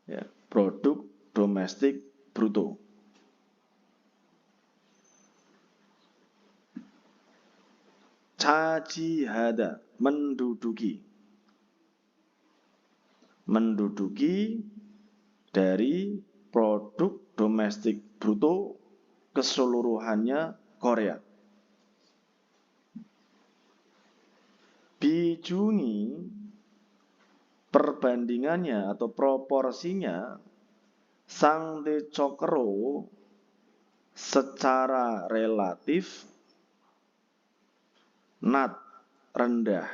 Ya, produk domestik bruto. Cajihada menduduki. Menduduki dari produk domestik bruto keseluruhannya Korea. Bijungi perbandingannya atau proporsinya Sangde Cokro secara relatif nat rendah,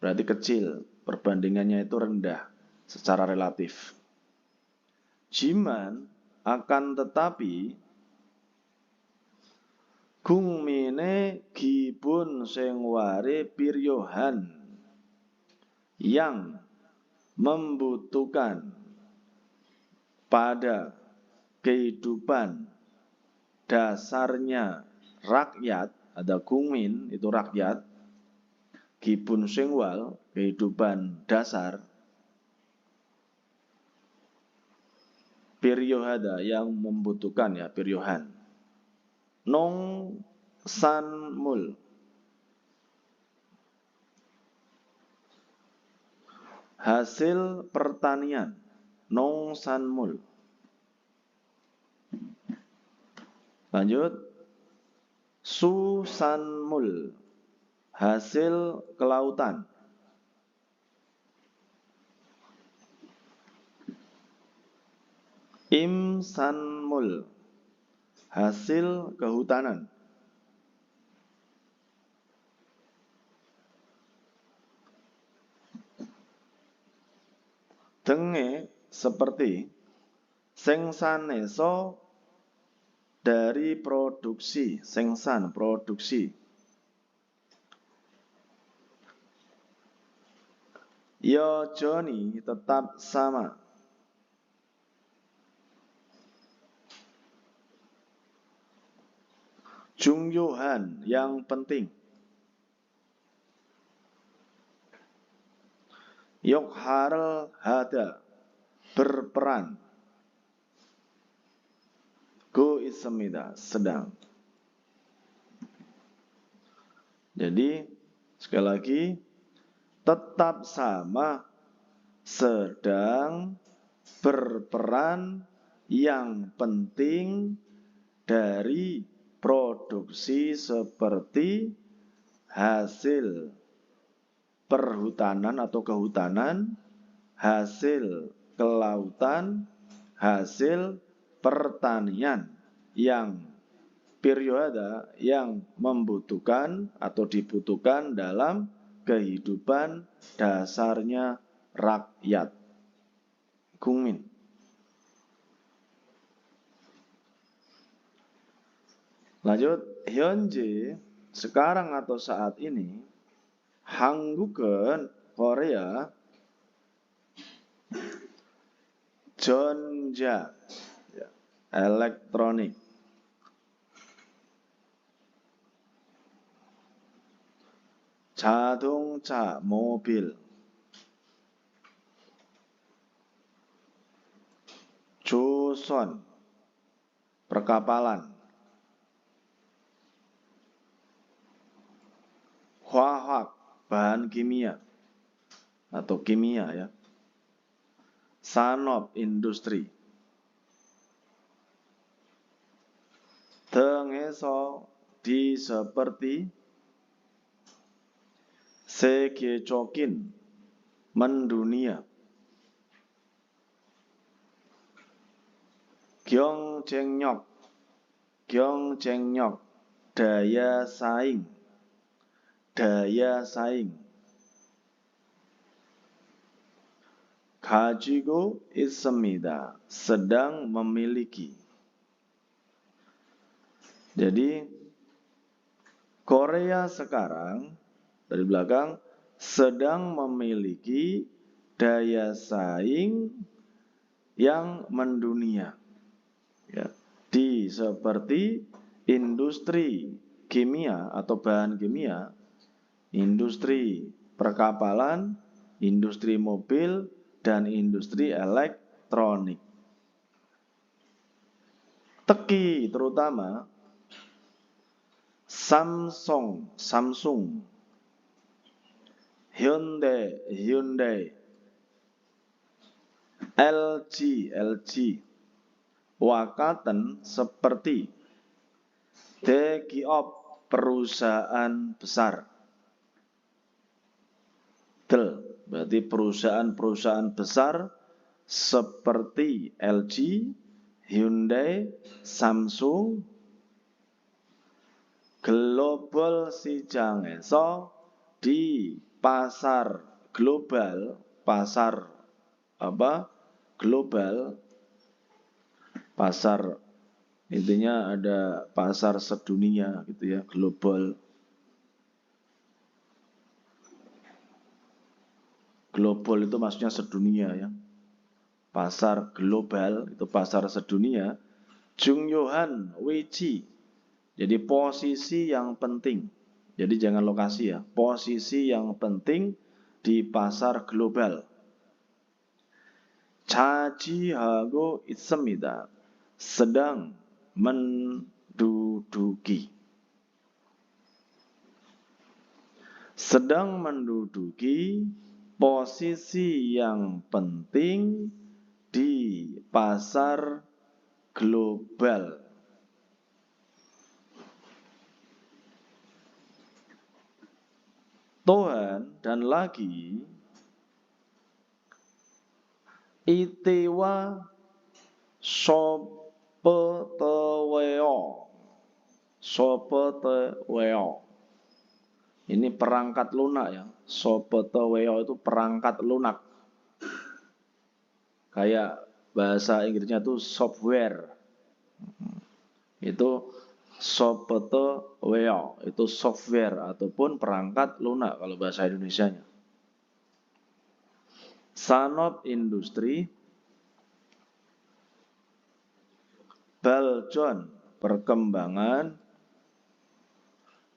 berarti kecil, perbandingannya itu rendah secara relatif. Jiman akan tetapi gungmine gibun sing ware piryohan yang membutuhkan pada kehidupan dasarnya rakyat, ada gungmin itu rakyat, gibun singwal kehidupan dasar, piryohada yang membutuhkan ya piryohan, nong sanmul hasil pertanian, nong sanmul. Lanjut, susanmul hasil kelautan. Imsanmul hasil kehutanan. Denge seperti sengsaneso dari produksi, sengsan produksi. Yojoni tetap sama. Jungyuhan yang penting. Yokharel hada berperan. Go isemida sedang. Jadi sekali lagi tetap sama, sedang, berperan, yang penting dari produksi seperti hasil perhutanan atau kehutanan, hasil kelautan, hasil pertanian yang perioda yang membutuhkan atau dibutuhkan dalam kehidupan dasarnya rakyat. Gungmin. Lanjut, 현재 sekarang atau saat ini 한국은 Korea 전자 elektronik 자동차 mobil 조선 perkapalan 화학 bahan kimia atau kimia ya sanop industri. Dengeso di seperti segecokin mendunia. Gyong jengnyok daya saing. 가지고 있습니다. sedang memiliki. Jadi Korea sekarang dari belakang sedang memiliki daya saing yang mendunia. Ya, di seperti industri kimia atau bahan kimia, industri perkapalan, industri mobil, dan industri elektronik. Teki terutama Samsung, Hyundai, LG, Wakaten seperti Daegiop perusahaan besar. Berarti perusahaan-perusahaan besar seperti LG, Hyundai, Samsung, global 시장에서 di pasar global, pasar intinya ada pasar sedunia gitu ya, global. Global itu maksudnya sedunia ya. Pasar global itu pasar sedunia. Jungyohan Wichi. Jadi posisi yang penting. Jadi jangan lokasi ya. Posisi yang penting di pasar global. 차지하고 있습니다. sedang menduduki. Sedang menduduki posisi yang penting di pasar global. Tuhan dan lagi itewa sopeteweo. Ini perangkat lunak ya. Sopeteweo itu perangkat lunak. Kayak bahasa Inggrisnya itu software. Itu sopeteweo, itu software ataupun perangkat lunak kalau bahasa Indonesianya. Sanop industri, baljon perkembangan,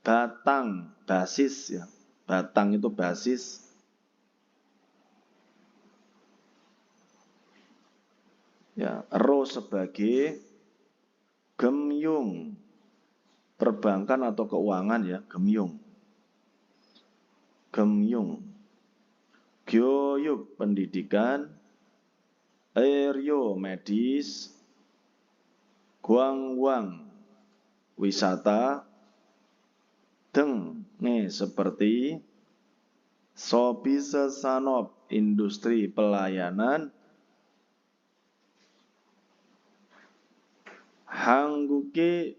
batang basis ya. Batang itu basis. Ya, ro sebagai gemyung perbankan atau keuangan ya, gemyung. Gyoyuk pendidikan, eryo medis, guangwang wisata, deng seperti sobisa sanop industri pelayanan, hangguke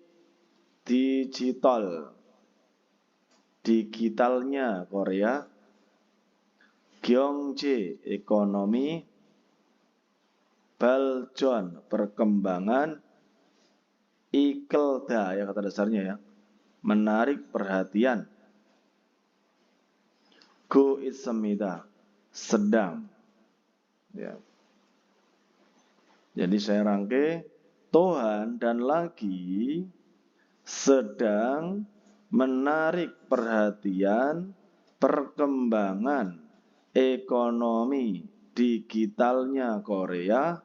digitalnya Korea, Gyeongje ekonomi, baljon perkembangan, ikelda ya kata dasarnya ya, menarik perhatian, go ismida sedang ya. Jadi saya rangkai Tuhan dan lagi sedang menarik perhatian perkembangan ekonomi digitalnya Korea,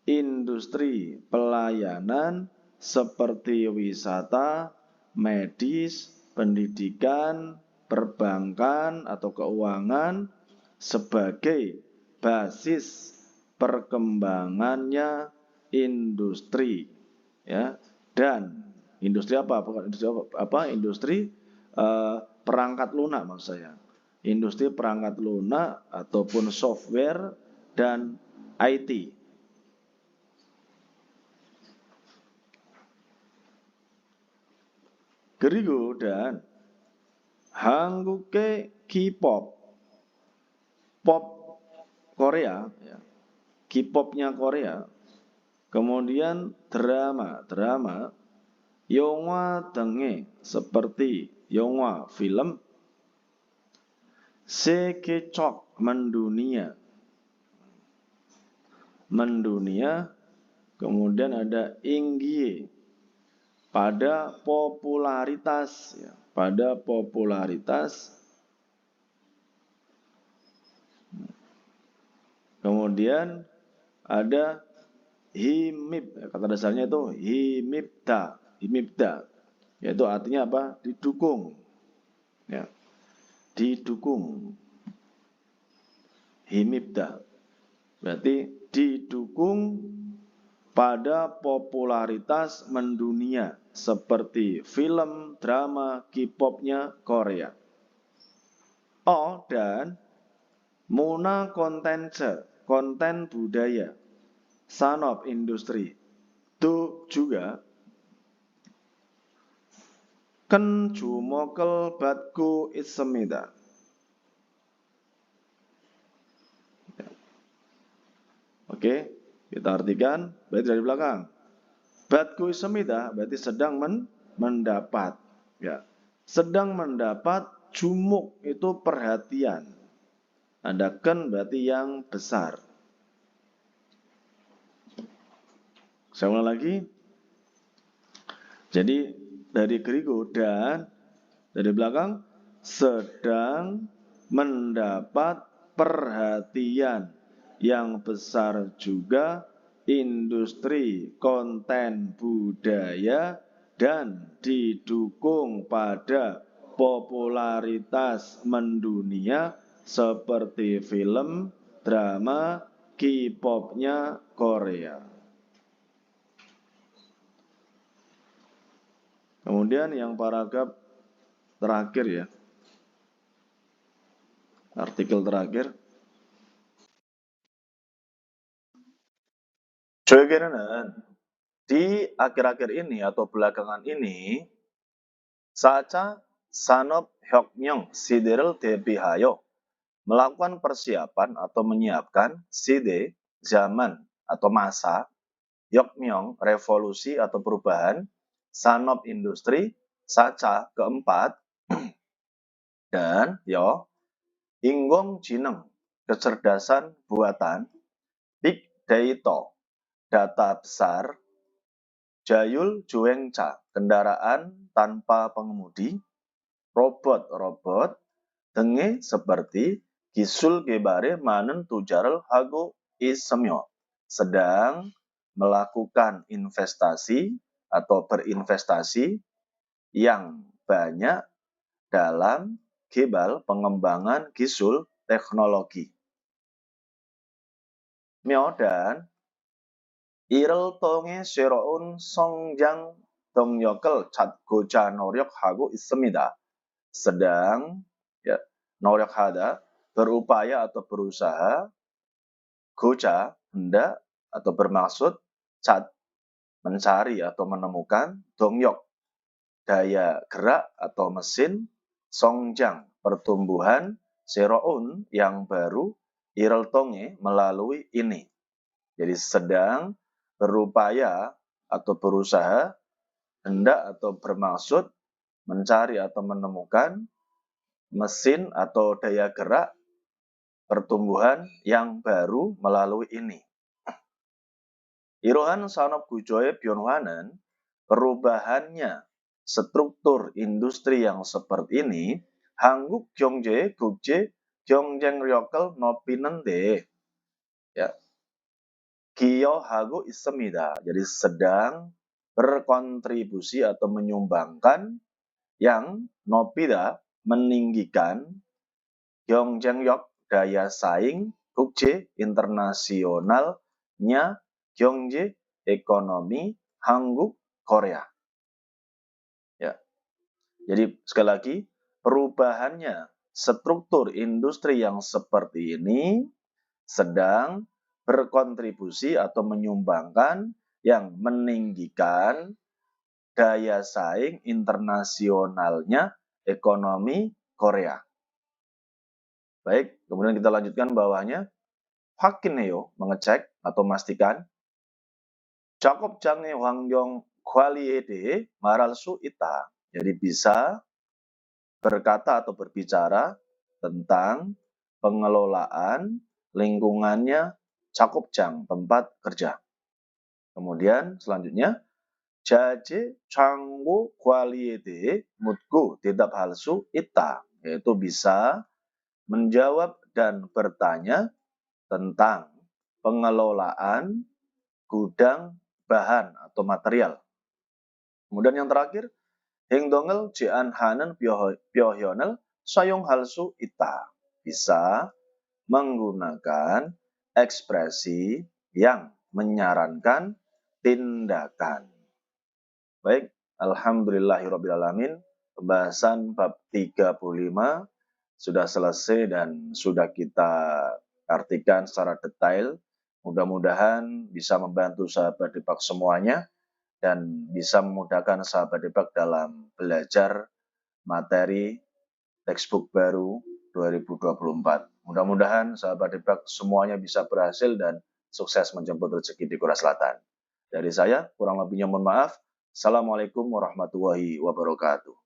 industri pelayanan seperti wisata, medis, pendidikan, perbankan atau keuangan sebagai basis perkembangannya industri, ya, dan industri apa? Industri perangkat lunak maksud saya. Industri perangkat lunak ataupun software dan IT. 그리고 dan 한국의 K-pop, pop Korea, ya, K-popnya Korea, kemudian drama, 영화 등의 seperti 영화 film, 세계적 mendunia, kemudian ada inggi, pada popularitas, ya, pada popularitas. Kemudian ada himip, kata dasarnya itu himipta, yaitu artinya apa? Didukung, ya, didukung. Himipta berarti didukung pada popularitas mendunia seperti film, drama, K-popnya Korea. Oh, dan Muna konten budaya, sanop industri, itu juga ken jumokel batku issemida. Oke, kita artikan berarti dari belakang. Batku issemida berarti sedang mendapat, ya. Sedang mendapat, jumuk itu perhatian. Ada ken berarti yang besar. Saya ulang lagi. Jadi dari Grigo dan dari belakang sedang mendapat perhatian yang besar juga industri konten budaya dan didukung pada popularitas mendunia seperti film, drama, K-popnya Korea. Kemudian yang paragraf terakhir, ya, artikel terakhir. 최근에는 di akhir-akhir ini atau belakangan ini, 사차 산업혁명 시대를 대비하여 melakukan persiapan atau menyiapkan side, zaman atau masa, 혁명, revolusi atau perubahan, 산업 industri, saca keempat, dan 인공지능, kecerdasan buatan, big data, data besar, jayul juengca, kendaraan tanpa pengemudi, robot 등의 seperti 기술 개발에 많은 투자를 하고 있으며, sedang melakukan investasi atau berinvestasi yang banyak dalam 개발, pengembangan gisul teknologi. Dan 이를 통해 새로운 성장 동력을 찾고자 노력하고 있습니다. sedang, ya, 노력하다, berupaya atau berusaha, goja, hendak atau bermaksud, cat, mencari atau menemukan, 동력, daya gerak atau mesin, 성장, pertumbuhan, 새로운, yang baru, 이를 통해, melalui ini. Jadi sedang, berupaya atau berusaha, hendak atau bermaksud, mencari atau menemukan, mesin atau daya gerak, pertumbuhan yang baru melalui ini. 이러한 산업 구조의 변화는, perubahannya struktur industri yang seperti ini, 한국 경제의 국제 경쟁력을 높이는데, ya, 기여하고 있습니다. Jadi sedang berkontribusi atau menyumbangkan, yang 높이다, meninggikan, 경쟁력, daya saing, 국제 internasionalnya 경제 ekonomi Hangguk Korea. Ya. Jadi sekali lagi, perubahannya struktur industri yang seperti ini sedang berkontribusi atau menyumbangkan yang meninggikan daya saing internasionalnya ekonomi Korea. Baik, kemudian kita lanjutkan bawahnya. 확인해요, mengecek atau memastikan. 작업장의 환경 관리에 대해 말할 수 있다. Jadi bisa berkata atau berbicara tentang pengelolaan lingkungannya 작업장, tempat kerja. Kemudian selanjutnya 자재 창고 관리에 대해 묻고 대답할 수 있다. Yaitu bisa menjawab dan bertanya tentang pengelolaan gudang bahan atau material. Kemudian yang terakhir, 행동을 제한하는 표현을 사용할 수 있다. Bisa menggunakan ekspresi yang menyarankan tindakan. Baik, alhamdulillahirrabbilalamin. Pembahasan bab 35 sudah selesai dan sudah kita artikan secara detail. Mudah-mudahan bisa membantu sahabat Depak semuanya dan bisa memudahkan sahabat Depak dalam belajar materi textbook baru 2024. Mudah-mudahan sahabat Depak semuanya bisa berhasil dan sukses menjemput rezeki di Korea Selatan. Dari saya, kurang lebihnya mohon maaf. Assalamualaikum warahmatullahi wabarakatuh.